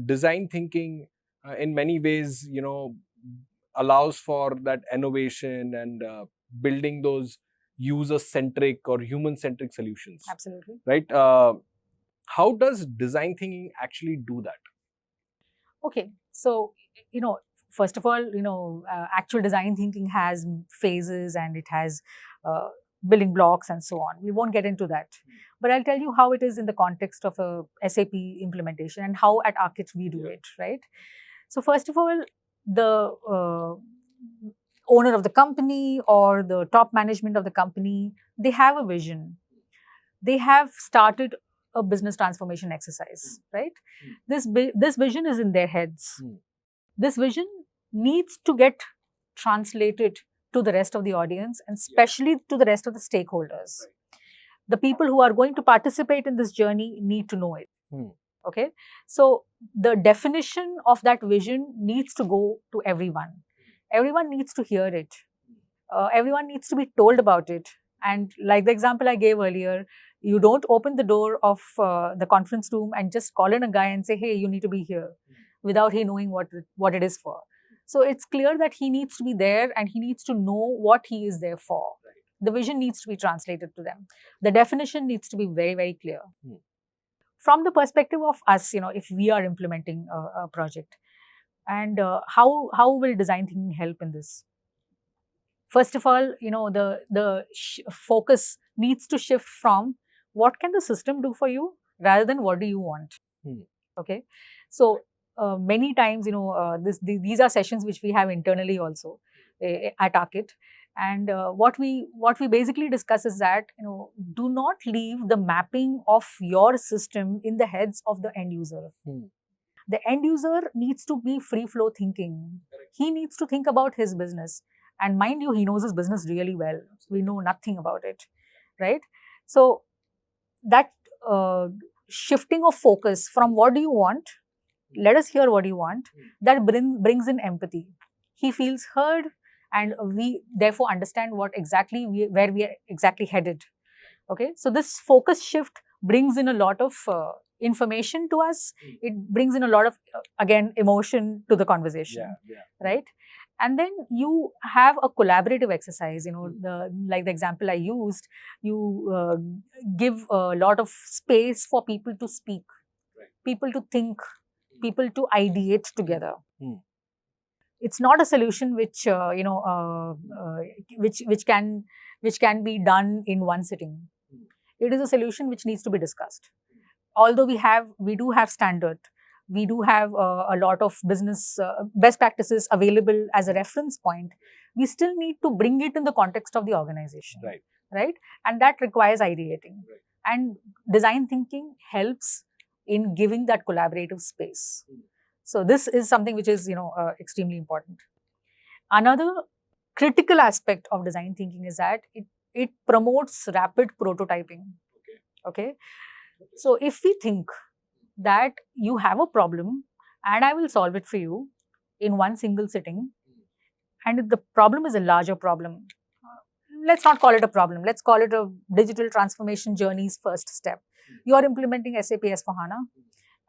design thinking in many ways, allows for that innovation and building those user-centric or human-centric solutions. Absolutely. Right? How does design thinking actually do that? Okay. So, first of all, actual design thinking has phases and it has building blocks and so on. We won't get into that. But I'll tell you how it is in the context of a SAP implementation and how at Aakit we do it, right? So, first of all, the owner of the company or the top management of the company, they have a vision. They have started a business transformation exercise, right? This vision is in their heads. This vision needs to get translated to the rest of the audience and especially to the rest of the stakeholders. The people who are going to participate in this journey need to know it. Okay? So the definition of that vision needs to go to everyone. Everyone needs to hear it. Everyone needs to be told about it. And like the example I gave earlier, you don't open the door of the conference room and just call in a guy and say, hey, you need to be here, without he knowing what it is for. So it's clear that he needs to be there and he needs to know what he is there for. The vision needs to be translated to them. The definition needs to be very, very clear. from the perspective of us, if we are implementing a project, and how will design thinking help in this? First of all, the focus needs to shift from what can the system do for you rather than what do you want. Okay, so many times, these are sessions which we have internally also at Aakit, and what we basically discuss is that do not leave the mapping of your system in the heads of the end user. The end user needs to be free flow thinking. He needs to think about his business. And mind you, he knows his business really well. We know nothing about it, right? So that shifting of focus from what do you want, let us hear what you want, that brings in empathy. He feels heard, and we therefore understand where we are exactly headed. Okay, so this focus shift brings in a lot of information to us. It brings in a lot of again emotion to the conversation, right? And then you have a collaborative exercise. Like the example I used, you give a lot of space for people to speak, people to think, people to ideate together. It's not a solution which which can be done in one sitting. It is a solution which needs to be discussed. Although we do have standard, we do have a lot of business best practices available as a reference point, we still need to bring it in the context of the organization, right? And that requires ideating. And design thinking helps in giving that collaborative space. So this is something which is extremely important. Another critical aspect of design thinking is that it promotes rapid prototyping. Okay. So if we think that you have a problem and I will solve it for you in one single sitting, and if the problem is a larger problem, let's not call it a problem, let's call it a digital transformation journey's first step. You are implementing SAP S/4HANA,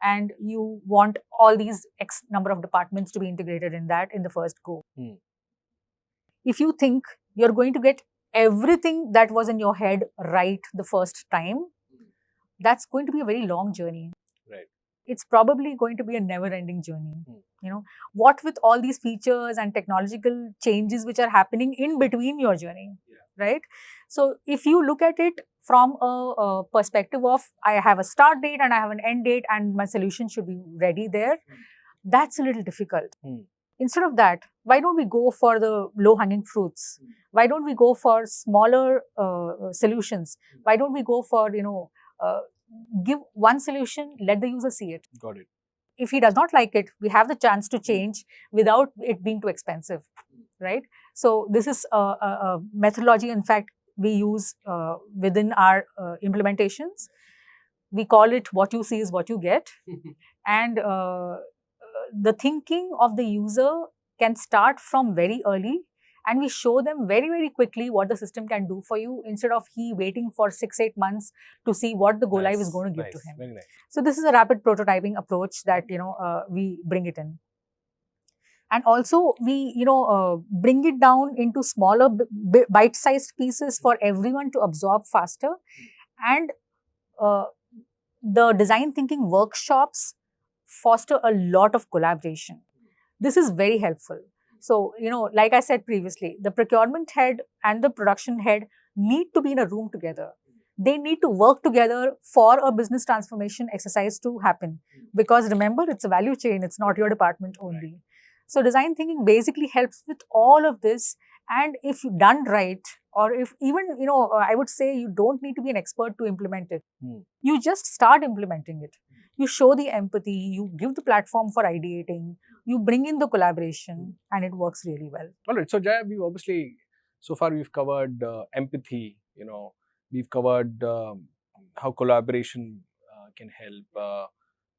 and you want all these X number of departments to be integrated in that in the first go. If you think you're going to get everything that was in your head right the first time, that's going to be a very long journey. Right. It's probably going to be a never-ending journey. What with all these features and technological changes which are happening in between your journey, right? So if you look at it from a perspective of I have a start date and I have an end date and my solution should be ready there, that's a little difficult. Instead of that, why don't we go for the low-hanging fruits? Why don't we go for smaller solutions? Why don't we go for, give one solution, let the user see it. Got it. If he does not like it, we have the chance to change without it being too expensive, right? So this is a methodology, in fact, we use within our implementations. We call it what you see is what you get. And the thinking of the user can start from very early, and we show them very, very quickly what the system can do for you instead of he waiting for 6-8 months to see what the go live is going to give to him. Very nice. So this is a rapid prototyping approach that we bring it in. And also we bring it down into smaller bite-sized pieces for everyone to absorb faster. And the design thinking workshops foster a lot of collaboration. This is very helpful. So, like I said previously, the procurement head and the production head need to be in a room together. They need to work together for a business transformation exercise to happen. Because remember, it's a value chain, it's not your department only. So design thinking basically helps with all of this. And if done right, or if even, I would say you don't need to be an expert to implement it. You just start implementing it. You show the empathy, you give the platform for ideating, you bring in the collaboration, and it works really well. All right. So Jaya, so far we've covered empathy, we've covered how collaboration can help.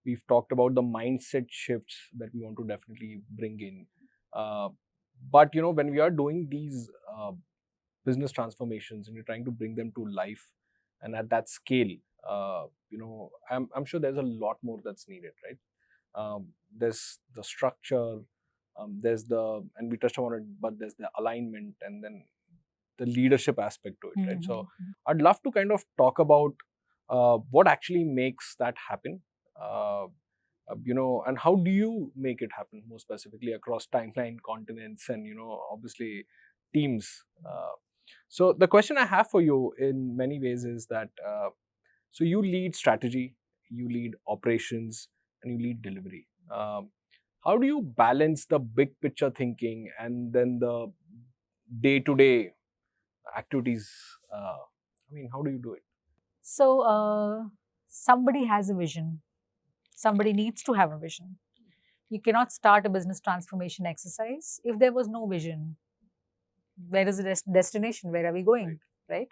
We've talked about the mindset shifts that we want to definitely bring in. But, when we are doing these business transformations and you're trying to bring them to life and at that scale, I'm sure there's a lot more that's needed, right? There's the structure, and we touched on it, but there's the alignment and then the leadership aspect to it, right? So I'd love to kind of talk about what actually makes that happen? And how do you make it happen more specifically across timeline, continents, and obviously teams? So the question I have for you in many ways is that so you lead strategy, you lead operations, and you lead delivery. How do you balance the big picture thinking and then the day-to-day activities? How do you do it? So, somebody has a vision. Somebody needs to have a vision. You cannot start a business transformation exercise if there was no vision. Where is the destination? Where are we going? Right.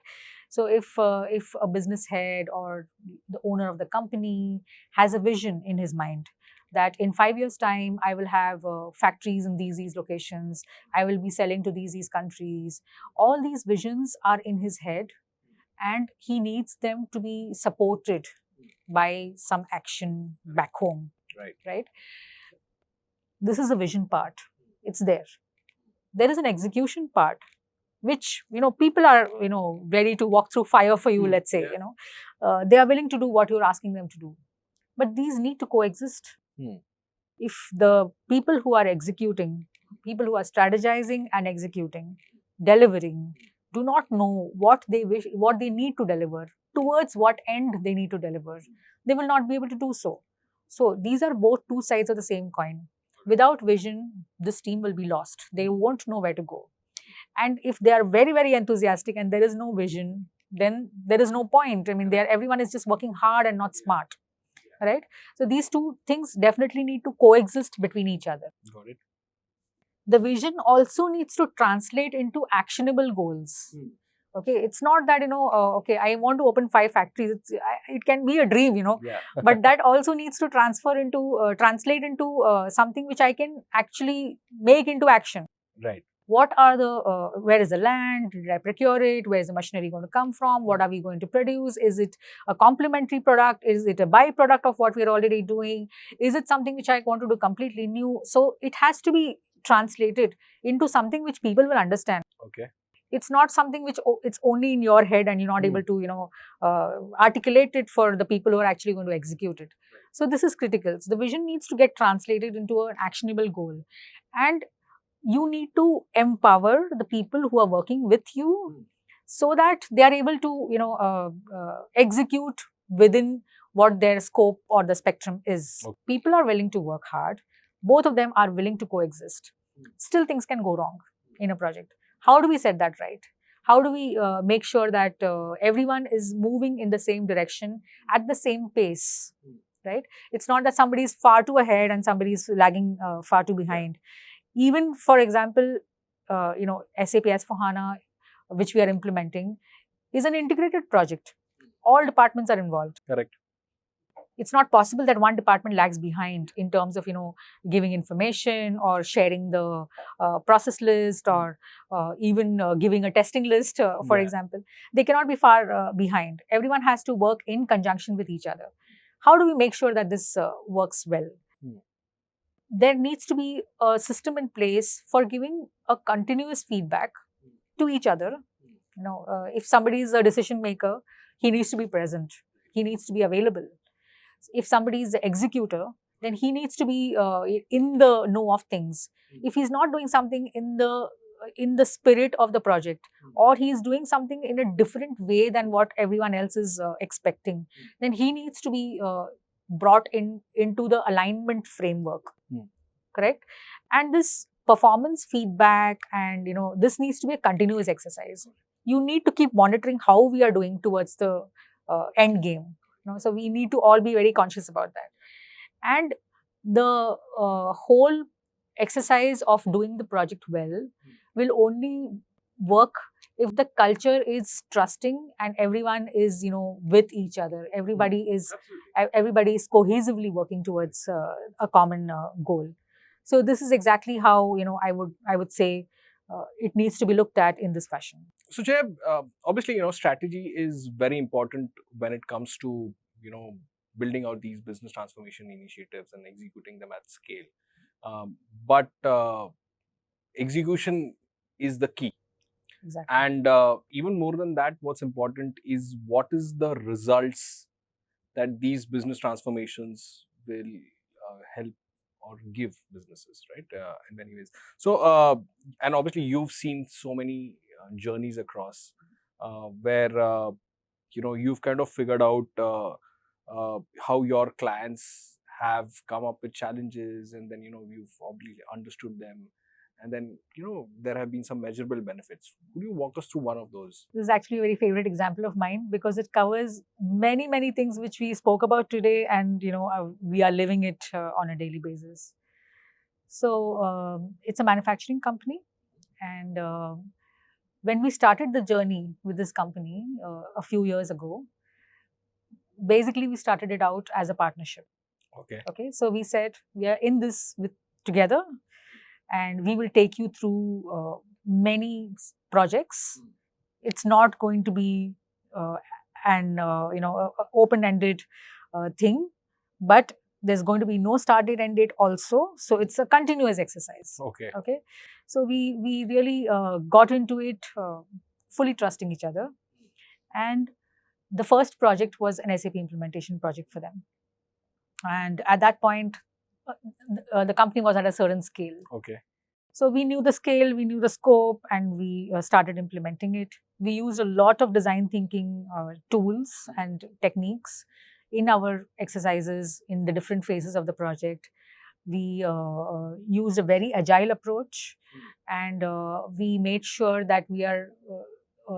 So if a business head or the owner of the company has a vision in his mind that in 5 years' time I will have factories in these locations, I will be selling to these countries. All these visions are in his head, and he needs them to be supported by some action back home. Right. This is the vision part. It's there. There is an execution part, which people are ready to walk through fire for you. Let's say they are willing to do what you're asking them to do, but these need to coexist. If the people who are executing, people who are strategizing and executing, delivering, do not know what they wish, what they need to deliver, towards what end they need to deliver, they will not be able to do so. So these are both two sides of the same coin. Without vision, this team will be lost. They won't know where to go. And if they are very, very enthusiastic and there is no vision, then there is no point. I mean, everyone is just working hard and not smart, right? So these two things definitely need to coexist between each other. Got it. The vision also needs to translate into actionable goals. Okay, it's not that okay, I want to open 5 factories. It can be a dream, Yeah. but that also needs to translate into something which I can actually make into action. Right. What are the, where is the land? Did I procure it? Where is the machinery going to come from? What are we going to produce? Is it a complementary product? Is it a byproduct of what we are already doing? Is it something which I want to do completely new? So it has to be translated into something which people will understand. Okay. It's not something which it's only in your head and you're not able to, articulate it for the people who are actually going to execute it. So this is critical. So the vision needs to get translated into an actionable goal. And you need to empower the people who are working with you so that they are able to, execute within what their scope or the spectrum is. Okay. People are willing to work hard. Both of them are willing to coexist. Still, things can go wrong in a project. How do we set that right? How do we make sure that everyone is moving in the same direction at the same pace? Right? It's not that somebody is far too ahead and somebody is lagging far too behind. Even, for example, SAP S/4HANA, which we are implementing, is an integrated project. All departments are involved. Correct. It's not possible that one department lags behind in terms of, giving information or sharing the process list or even giving a testing list, for example. They cannot be far behind. Everyone has to work in conjunction with each other. How do we make sure that this works well? There needs to be a system in place for giving a continuous feedback to each other. If somebody is a decision maker, he needs to be present. He needs to be available. If somebody is the executor, then he needs to be in the know of things. If he's not doing something in the spirit of the project, or he is doing something in a different way than what everyone else is expecting, then he needs to be brought into the alignment framework. Correct? And this performance feedback and this needs to be a continuous exercise. You need to keep monitoring how we are doing towards the end game. So we need to all be very conscious about that. And the whole exercise of doing the project well will only work if the culture is trusting and everyone is with each other. Everybody is cohesively working towards a common goal. So this is exactly how I would say it needs to be looked at in this fashion. So Jay, obviously strategy is very important when it comes to building out these business transformation initiatives and executing them at scale. But execution is the key. exactly. And even more than that, what's important is what is the results that these business transformations will help or give businesses, right? In many ways. So, and obviously, you've seen so many journeys across where you've kind of figured out how your clients have come up with challenges, and then you've obviously understood them, and then there have been some measurable benefits. Could you walk us through one of those? This is actually a very favorite example of mine because it covers many, many things which we spoke about today, and we are living it on a daily basis. So it's a manufacturing company, and when we started the journey with this company a few years ago, basically we started it out as a partnership. Okay, so we said we are in this together, and we will take you through many projects. It's not going to be an open-ended thing, but there's going to be no start date, end date also. So it's a continuous exercise. Okay. So we really got into it fully trusting each other. And the first project was an SAP implementation project for them. And at that point, the company was at a certain scale. Okay. So we knew the scale, we knew the scope, and we started implementing it. We used a lot of design thinking tools and techniques in our exercises in the different phases of the project. We used a very agile approach, and we made sure that we are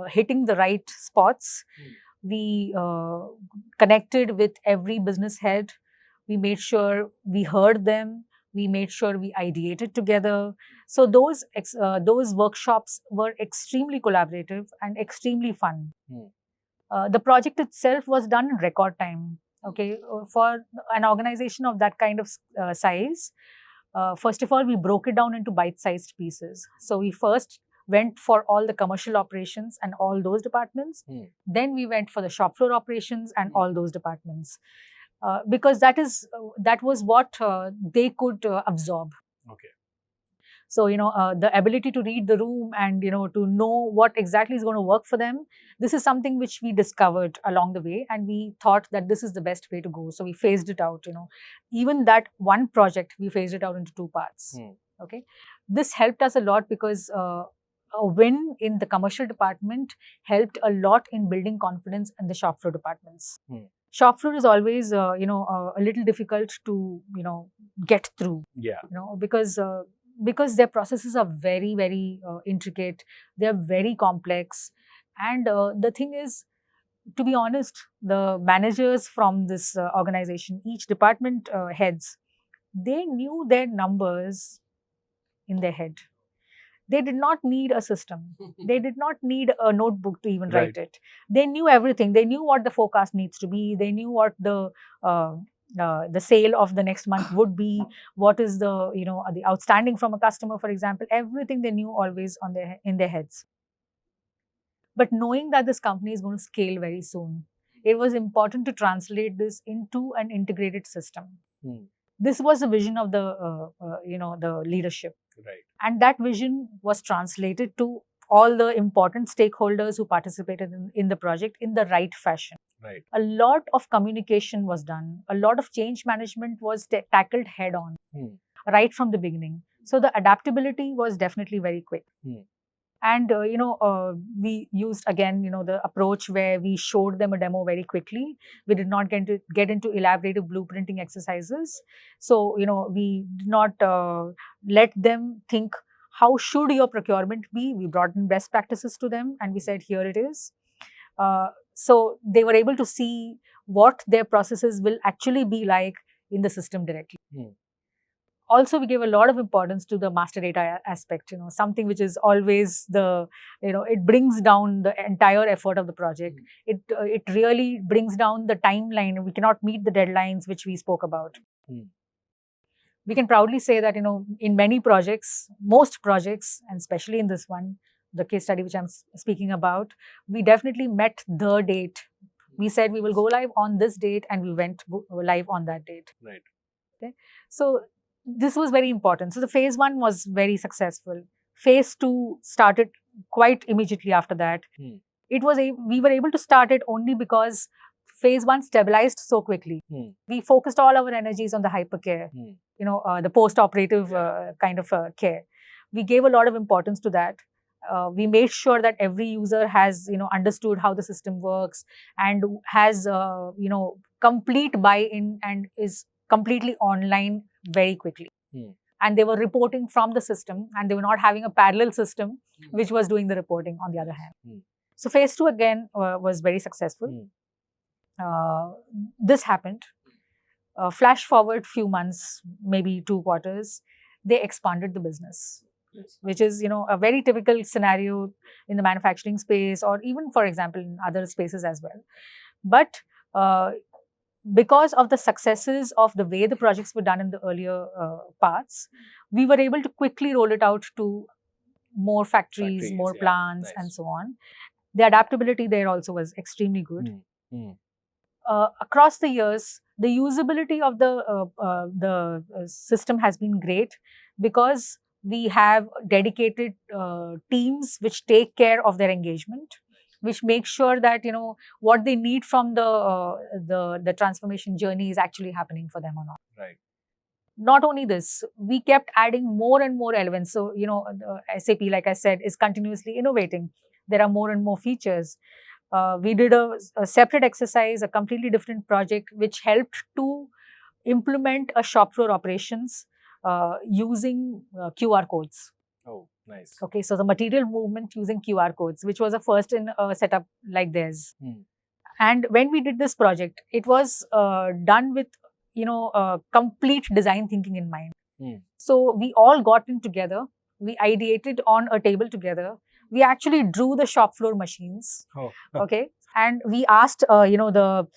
hitting the right spots. We connected with every business head. We made sure we heard them. We made sure we ideated together. So those workshops were extremely collaborative and extremely fun. The project itself was done in record time. Okay, for an organization of that kind of size, first of all, we broke it down into bite-sized pieces. So we first went for all the commercial operations and all those departments. Then we went for the shop floor operations and all those departments. Because that was what they could absorb. Okay. So the ability to read the room and to know what exactly is going to work for them. This is something which we discovered along the way, and we thought that this is the best way to go. So we phased it out. Even that one project, we phased it out into 2 parts. Okay, this helped us a lot because a win in the commercial department helped a lot in building confidence in the shop floor departments. Shop floor is always, a little difficult to, get through. Yeah. Because their processes are very, very intricate. They're very complex. And the thing is, to be honest, the managers from this organization, each department heads, they knew their numbers in their head. They did not need a system. They did not need a notebook to even write it. They knew everything. They knew what the forecast needs to be. They knew what the sale of the next month would be. What is the outstanding from a customer, for example. Everything they knew always in their heads. But knowing that this company is going to scale very soon, it was important to translate this into an integrated system. This was the vision of the leadership. Right. And that vision was translated to all the important stakeholders who participated in the project in the right fashion. Right. A lot of communication was done. A lot of change management was tackled head on right from the beginning. So the adaptability was definitely very quick. And, we used, again, the approach where we showed them a demo very quickly. We did not get into elaborative blueprinting exercises. So, we did not let them think, how should your procurement be? We brought in best practices to them and we said, here it is. So they were able to see what their processes will actually be like in the system directly. Also, we gave a lot of importance to the master data aspect, something which is always it brings down the entire effort of the project. It really brings down the timeline. We cannot meet the deadlines which we spoke about. We can proudly say that, in many projects, most projects, and especially in this one, the case study which I'm speaking about, we definitely met the date. We said we will go live on this date and we went live on that date. Right. Okay. So this was very important. So the phase 1 was very successful. Phase 2 started quite immediately after that. We were able to start it only because phase 1 stabilized so quickly. We focused all our energies on the hypercare, the post-operative kind of care. We gave a lot of importance to that. We made sure that every user has, understood how the system works and has, complete buy-in and is completely online very quickly. And they were reporting from the system, and they were not having a parallel system which was doing the reporting on the other hand. So phase 2 again was very successful. This happened. Flash forward few months, maybe 2 quarters, they expanded the business, which is, a very typical scenario in the manufacturing space, or even, for example, in other spaces as well. But because of the successes of the way the projects were done in the earlier parts, we were able to quickly roll it out to more factories, more plants, and so on. The adaptability there also was extremely good. Across the years, the usability of the system has been great because we have dedicated teams which take care of their engagement, which make sure that what they need from the transformation journey is actually happening for them or not. Right. Not only this, we kept adding more and more elements. So the SAP, like I said, is continuously innovating. There are more and more features. We did a separate exercise, a completely different project, which helped to implement a shop floor operations using QR codes. Oh, nice. Okay, so the material movement using QR codes, which was a first in a setup like theirs. And when we did this project, it was done with complete design thinking in mind. So we all got in together. We ideated on a table together. We actually drew the shop floor machines. Okay, and we asked the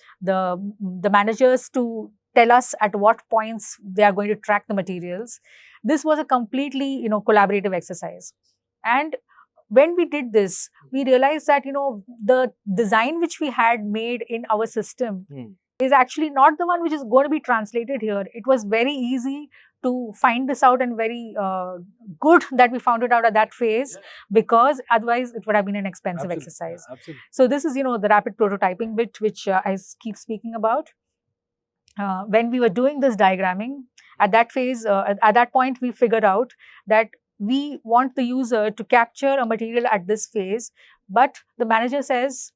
managers to tell us at what points they are going to track the materials. This was a completely collaborative exercise. And when we did this, we realized that the design which we had made in our system is actually not the one which is going to be translated here. It was very easy to find this out, and very good that we found it out at that phase, because otherwise it would have been an expensive exercise. So this is the rapid prototyping bit which I keep speaking about. When we were doing this diagramming at that phase, at that point we figured out that we want the user to capture a material at this phase, but the manager says,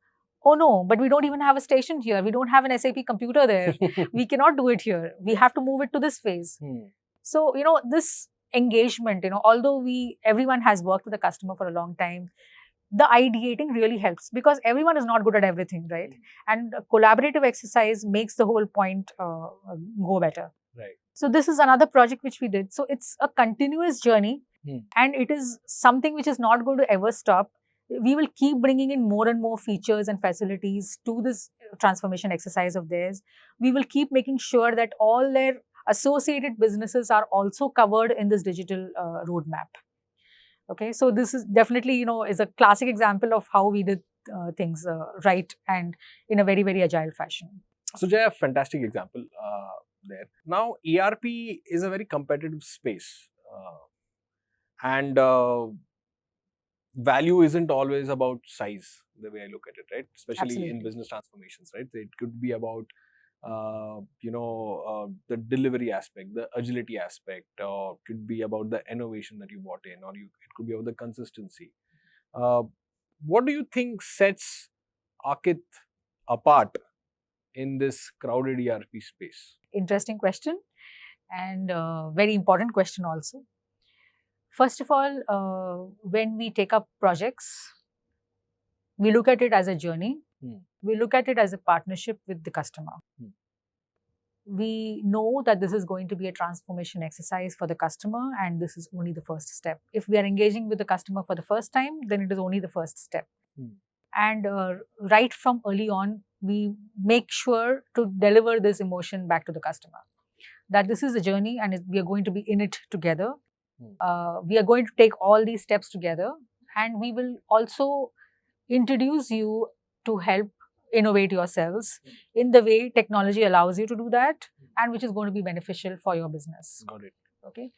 oh no, but we don't even have a station here. We don't have an SAP computer there. We cannot do it here. We have to move it to this phase. So, this engagement, although everyone has worked with the customer for a long time, the ideating really helps, because everyone is not good at everything, right? And a collaborative exercise makes the whole point go better. Right. So this is another project which we did. So it's a continuous journey, and it is something which is not going to ever stop. We will keep bringing in more and more features and facilities to this transformation exercise of theirs. We will keep making sure that all their associated businesses are also covered in this digital roadmap. Okay, so this is definitely, is a classic example of how we did things right and in a very, very agile fashion. So Jaya, fantastic example there. Now, ERP is a very competitive space, and value isn't always about size, the way I look at it, right? Especially Absolutely. in business transformations, right? So it could be about the delivery aspect, the agility aspect, or could be about the innovation that you brought in, or it could be about the consistency. What do you think sets Aakit apart in this crowded ERP space? Interesting question, and very important question also. First of all, when we take up projects, we look at it as a journey. We look at it as a partnership with the customer. We know that this is going to be a transformation exercise for the customer, and this is only the first step. If we are engaging with the customer for the first time, then it is only the first step. And right from early on, we make sure to deliver this emotion back to the customer, that this is a journey and we are going to be in it together. We are going to take all these steps together, and we will also introduce you to help innovate yourselves in the way technology allows you to do that, and which is going to be beneficial for your business. Got it. Okay.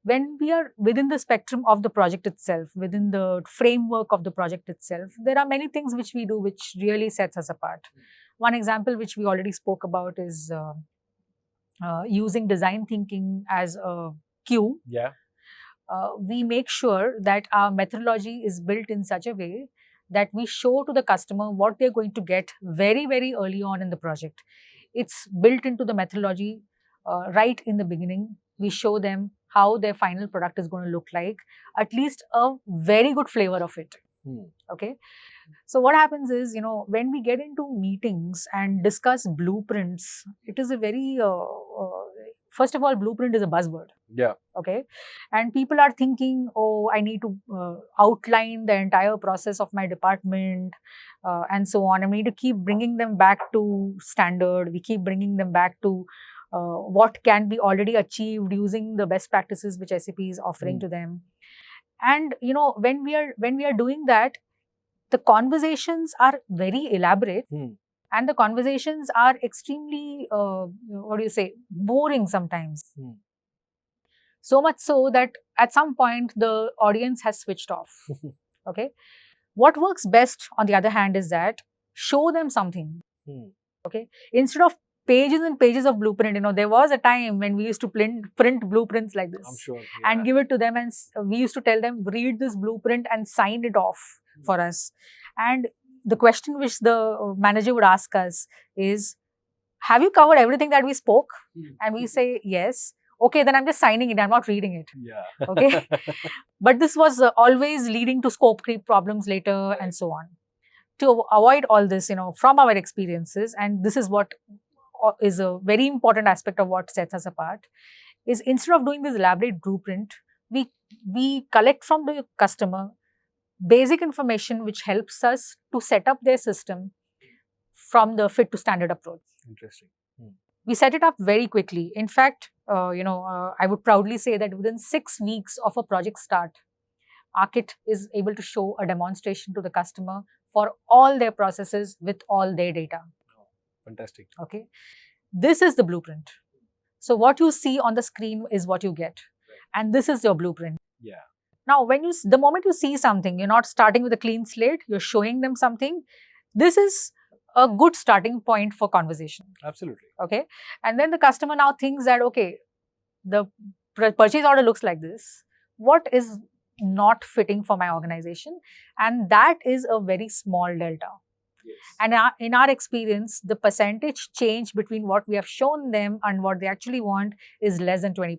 when we are within the spectrum of the project itself, within the framework of the project itself, there are many things which we do which really sets us apart. One example which we already spoke about is using design thinking as a cue. Yeah. We make sure that our methodology is built in such a way that we show to the customer what they're going to get very, very early on in the project. It's built into the methodology right in the beginning. We show them how their final product is going to look like, at least a very good flavor of it. Okay. So what happens is, when we get into meetings and discuss blueprints, it is a very, first of all, blueprint is a buzzword. Yeah. Okay. And people are thinking, oh, I need to outline the entire process of my department and so on. And we need to keep bringing them back to standard. We keep bringing them back to what can be already achieved using the best practices which SAP is offering to them. And, when we are doing that, the conversations are very elaborate. And the conversations are extremely, boring sometimes. So much so that at some point the audience has switched off. Okay. What works best, on the other hand, is that show them something. Okay. Instead of pages and pages of blueprint, there was a time when we used to print blueprints like this. I'm sure. And give it to them, and we used to tell them, read this blueprint and sign it off for us. And the question which the manager would ask us is, have you covered everything that we spoke? And we say, yes. Okay, then I'm just signing it. I'm not reading it. Yeah. Okay. But this was always leading to scope creep problems later and so on. To avoid all this, from our experiences, and this is what is a very important aspect of what sets us apart, is instead of doing this elaborate blueprint, we collect from the customer basic information which helps us to set up their system from the fit to standard approach. Interesting. We set it up very quickly. In fact, I would proudly say that within 6 weeks of a project start, Aakit is able to show a demonstration to the customer for all their processes with all their data. Fantastic. Okay. This is the blueprint. So what you see on the screen is what you get. And this is your blueprint. Yeah. Now, the moment you see something, you're not starting with a clean slate, you're showing them something. This is a good starting point for conversation. Absolutely. Okay. And then the customer now thinks that, okay, the purchase order looks like this. What is not fitting for my organization? And that is a very small delta. Yes. And in our experience, the percentage change between what we have shown them and what they actually want is less than 20%,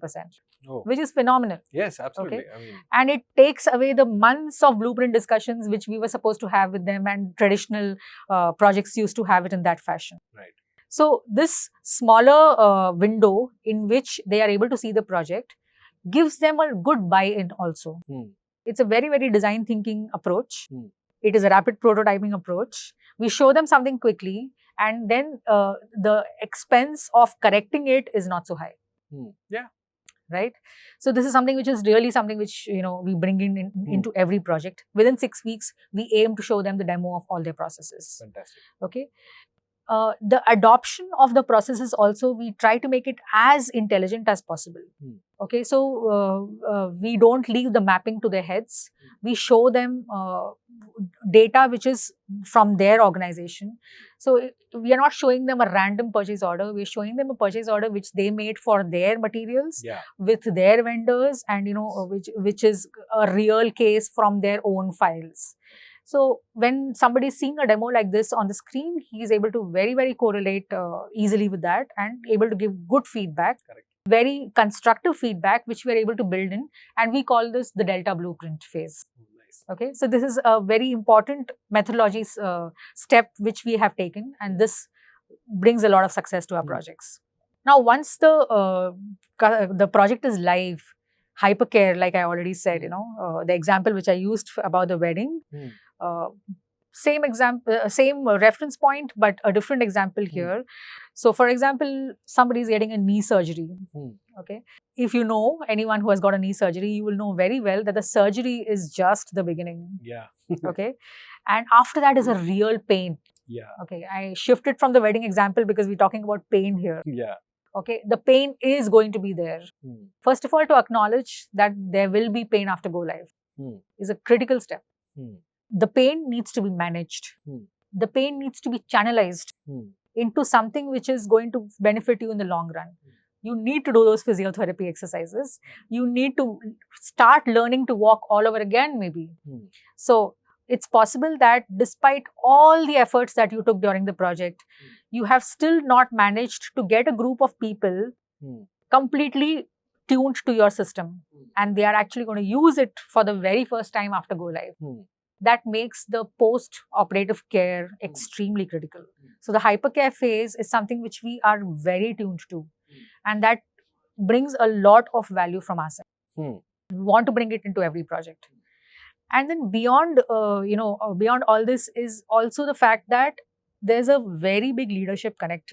which is phenomenal. Yes, absolutely. Okay? And it takes away the months of blueprint discussions which we were supposed to have with them, and traditional projects used to have it in that fashion. Right. So this smaller window in which they are able to see the project gives them a good buy-in also. It's a very, very design thinking approach. It is a rapid prototyping approach. We show them something quickly, and then the expense of correcting it is not so high. Yeah. Right. So this is something which is really something which, we bring into every project. Within 6 weeks, we aim to show them the demo of all their processes. Fantastic. Okay. The adoption of the processes also, we try to make it as intelligent as possible. Okay, so we don't leave the mapping to their heads. We show them data which is from their organization. So we are not showing them a random purchase order. We're showing them a purchase order which they made for their materials with their vendors, and which is a real case from their own files. So when somebody is seeing a demo like this on the screen, he is able to very, very correlate easily with that and able to give good feedback. Correct. Very constructive feedback, which we are able to build in. And we call this the Delta Blueprint phase. Nice. Okay, so this is a very important methodology step which we have taken, and this brings a lot of success to our projects. Now, once the project is live, hypercare, like I already said, the example which I used about the wedding, same example, same reference point, but a different example here. So, for example, somebody is getting a knee surgery. Okay, if you know anyone who has got a knee surgery, you will know very well that the surgery is just the beginning. Yeah. Okay, and after that is a real pain. Yeah. Okay, I shifted from the wedding example because we're talking about pain here. Yeah. Okay, the pain is going to be there. First of all, to acknowledge that there will be pain after go live is a critical step. The pain needs to be managed. The pain needs to be channelized into something which is going to benefit you in the long run. You need to do those physiotherapy exercises. You need to start learning to walk all over again, maybe. So it's possible that despite all the efforts that you took during the project, you have still not managed to get a group of people completely tuned to your system, and they are actually going to use it for the very first time after go live. That makes the post-operative care extremely critical. So the hypercare phase is something which we are very tuned to, and that brings a lot of value from us. We want to bring it into every project. And then beyond, beyond all this is also the fact that there's a very big leadership connect.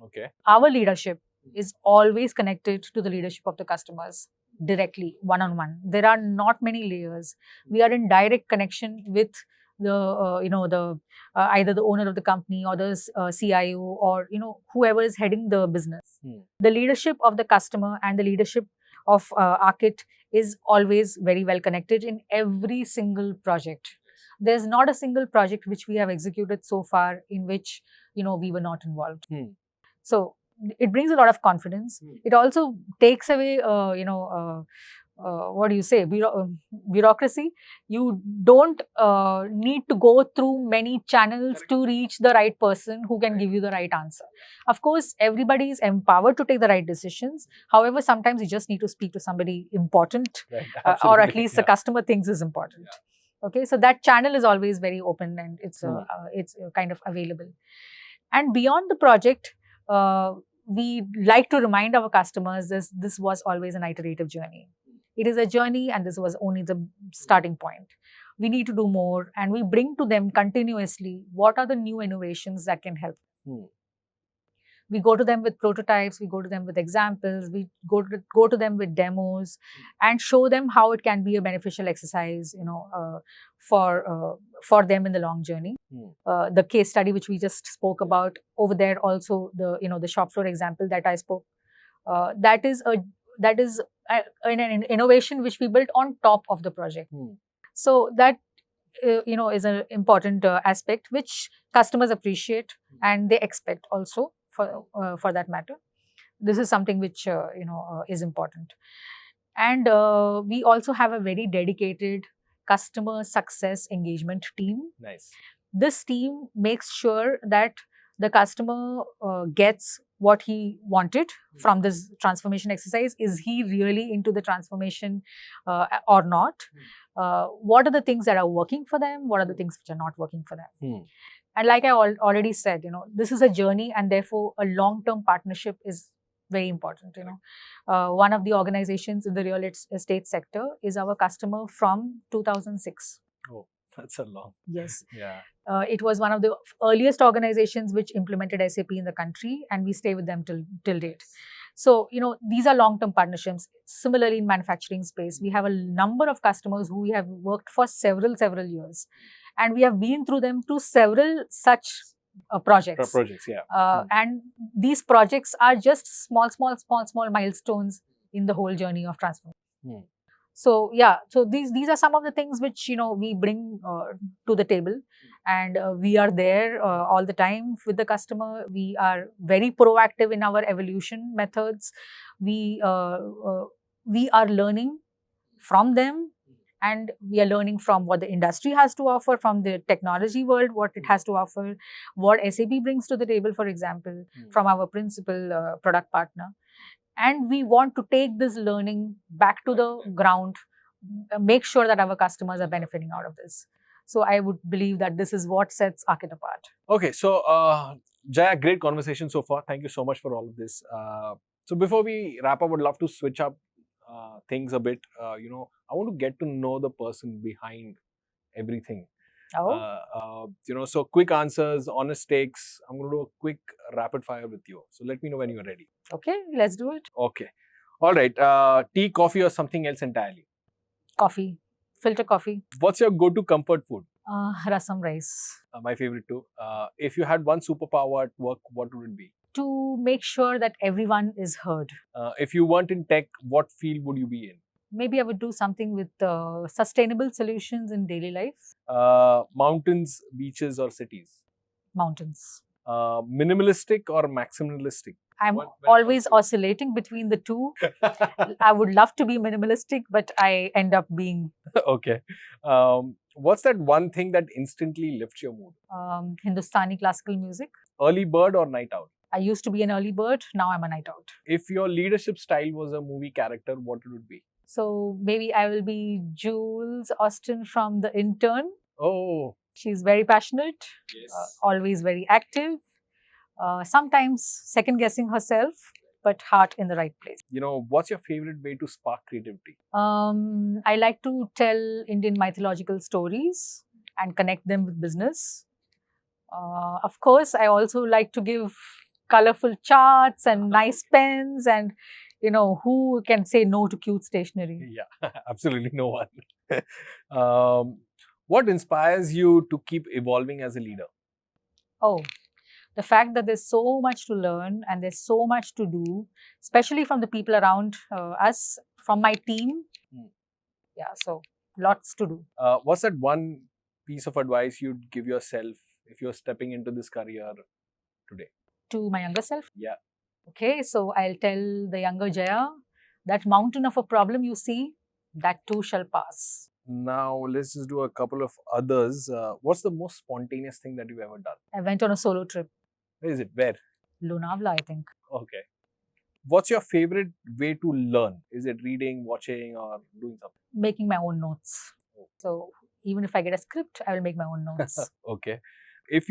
Okay. Our leadership is always connected to the leadership of the customers directly, one-on-one. There are not many layers. We are in direct connection with the either the owner of the company or the CIO or whoever is heading the business. The leadership of the customer and the leadership of Aakit is always very well connected in every single project. There's not a single project which we have executed so far in which we were not involved. So it brings a lot of confidence. It also takes away what do you say, bureaucracy. You don't need to go through many channels to reach the right person who can give you the right answer. Of course, everybody is empowered to take the right decisions. However, sometimes you just need to speak to somebody important, or at least the customer thinks is important. Okay, so that channel is always very open, and it's kind of available. And beyond the project, we like to remind our customers this was always an iterative journey. It is a journey, and this was only the starting point. We need to do more, and we bring to them continuously what are the new innovations that can help. We go to them with prototypes, we go to them with examples, we go to them with demos, and show them how it can be a beneficial exercise, for them in the long journey. The case study which we just spoke about over there, also the shop floor example that I spoke, that is an innovation which we built on top of the project. So that is an important aspect which customers appreciate and they expect also. For that matter, this is something which is important. And we also have a very dedicated customer success engagement team. Nice. This team makes sure that the customer gets what he wanted from this transformation exercise. Is he really into the transformation or not? What are the things that are working for them? What are the things which are not working for them? And like I already said, this is a journey, and therefore a long-term partnership is very important. One of the organizations in the real estate sector is our customer from 2006. Oh, that's a long. Yes. Yeah. It was one of the earliest organizations which implemented SAP in the country, and we stay with them till date. So, these are long-term partnerships. Similarly, in manufacturing space, we have a number of customers who we have worked for several years. And we have been through them to several such projects. And these projects are just small milestones in the whole journey of transformation. So yeah, so these are some of the things which we bring to the table, and we are there all the time with the customer. We are very proactive in our evolution methods. We are learning from them. And we are learning from what the industry has to offer, from the technology world, what it has to offer, what SAP brings to the table, for example, from our principal product partner. And we want to take this learning back to the ground, make sure that our customers are benefiting out of this. So I would believe that this is what sets Aakit apart. Okay, so Jaya, great conversation so far. Thank you so much for all of this. So before we wrap up, I would love to switch up things a bit. I want to get to know the person behind everything. So quick answers, honest takes. I'm going to do a quick rapid fire with you. So let me know when you're ready. Okay, let's do it. Okay. All right. Tea, coffee, or something else entirely? Coffee. Filter coffee. What's your go-to comfort food? Rasam rice. My favorite too. If you had one superpower at work, what would it be? To make sure that everyone is heard. If you weren't in tech, what field would you be in? Maybe I would do something with sustainable solutions in daily life. Mountains, beaches, or cities? Mountains. Minimalistic or maximalistic? I'm When it always comes to- oscillating between the two. I would love to be minimalistic, but I end up being Okay. What's that one thing that instantly lifts your mood? Hindustani classical music. Early bird or night owl? I used to be an early bird, now I'm a night out. If your leadership style was a movie character, what would it be? So maybe I will be Jules Austin from The Intern. Oh, She's very passionate, yes. always very active, sometimes second guessing herself, but heart in the right place. What's your favorite way to spark creativity? I like to tell Indian mythological stories and connect them with business. Of course, I also like to give colorful charts and nice pens, and who can say no to cute stationery? Yeah, absolutely no one. What inspires you to keep evolving as a leader? Oh, the fact that there's so much to learn and there's so much to do, especially from the people around us, from my team. Yeah, so lots to do. What's that one piece of advice you'd give yourself if you're stepping into this career today? To my younger self? Yeah. Okay, so I'll tell the younger Jaya, that mountain of a problem you see, that too shall pass. Now, let's just do a couple of others. What's the most spontaneous thing that you've ever done? I went on a solo trip. Where is it? Where? Lonavala, I think. Okay. What's your favorite way to learn? Is it reading, watching, or doing something? Making my own notes. So even if I get a script, I will make my own notes. Okay. If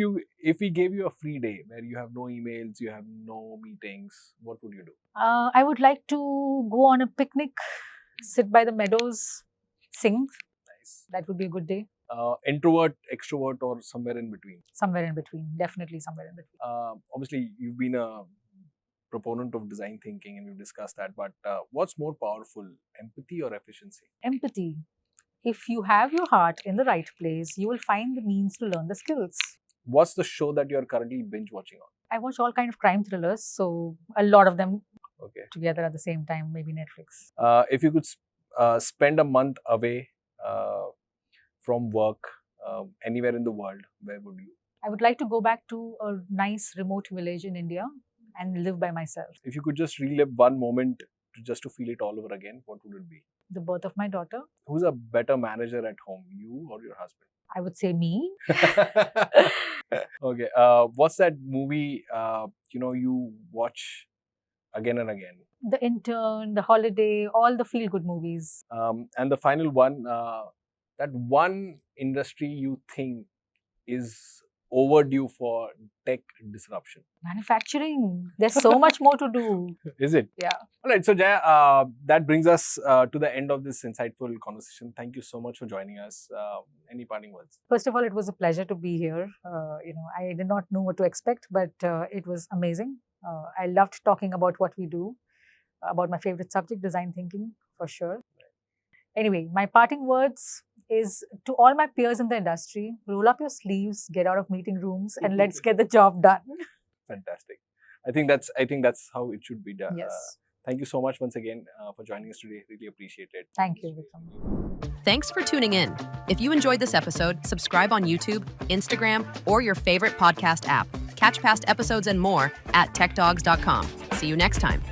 we gave you a free day where you have no emails, you have no meetings, what would you do? I would like to go on a picnic, sit by the meadows, sing. Nice. That would be a good day. Introvert, extrovert, or somewhere in between? Somewhere in between. Definitely somewhere in between. Obviously, you've been a proponent of design thinking and we've discussed that, but what's more powerful, empathy or efficiency? Empathy. If you have your heart in the right place, you will find the means to learn the skills. What's the show that you're currently binge watching on? I watch all kind of crime thrillers, so a lot of them Okay. together at the same time, maybe Netflix. If you could spend a month away from work anywhere in the world, where would you? I would like to go back to a nice remote village in India and live by myself. If you could just relive one moment just to feel it all over again, what would it be? The birth of my daughter. Who's a better manager at home, you or your husband? I would say me. Okay. What's that movie you watch again and again? The Intern, The Holiday, all the feel-good movies. And the final one, that one industry you think is overdue for tech disruption. Manufacturing. There's so much more to do. Is it? Yeah. All right. So, Jaya, that brings us to the end of this insightful conversation. Thank you so much for joining us. Any parting words? First of all, it was a pleasure to be here. I did not know what to expect, but it was amazing. I loved talking about what we do, about my favorite subject, design thinking, for sure. Anyway, my parting words is to all my peers in the industry: roll up your sleeves, get out of meeting rooms, and let's get the job done. Fantastic. I think that's how it should be done. Yes. Thank you so much once again for joining us today. Really appreciate it. Thank you, Vikram. Thanks for tuning in. If you enjoyed this episode, subscribe on YouTube, Instagram, or your favorite podcast app. Catch past episodes and more at techdogs.com. See you next time.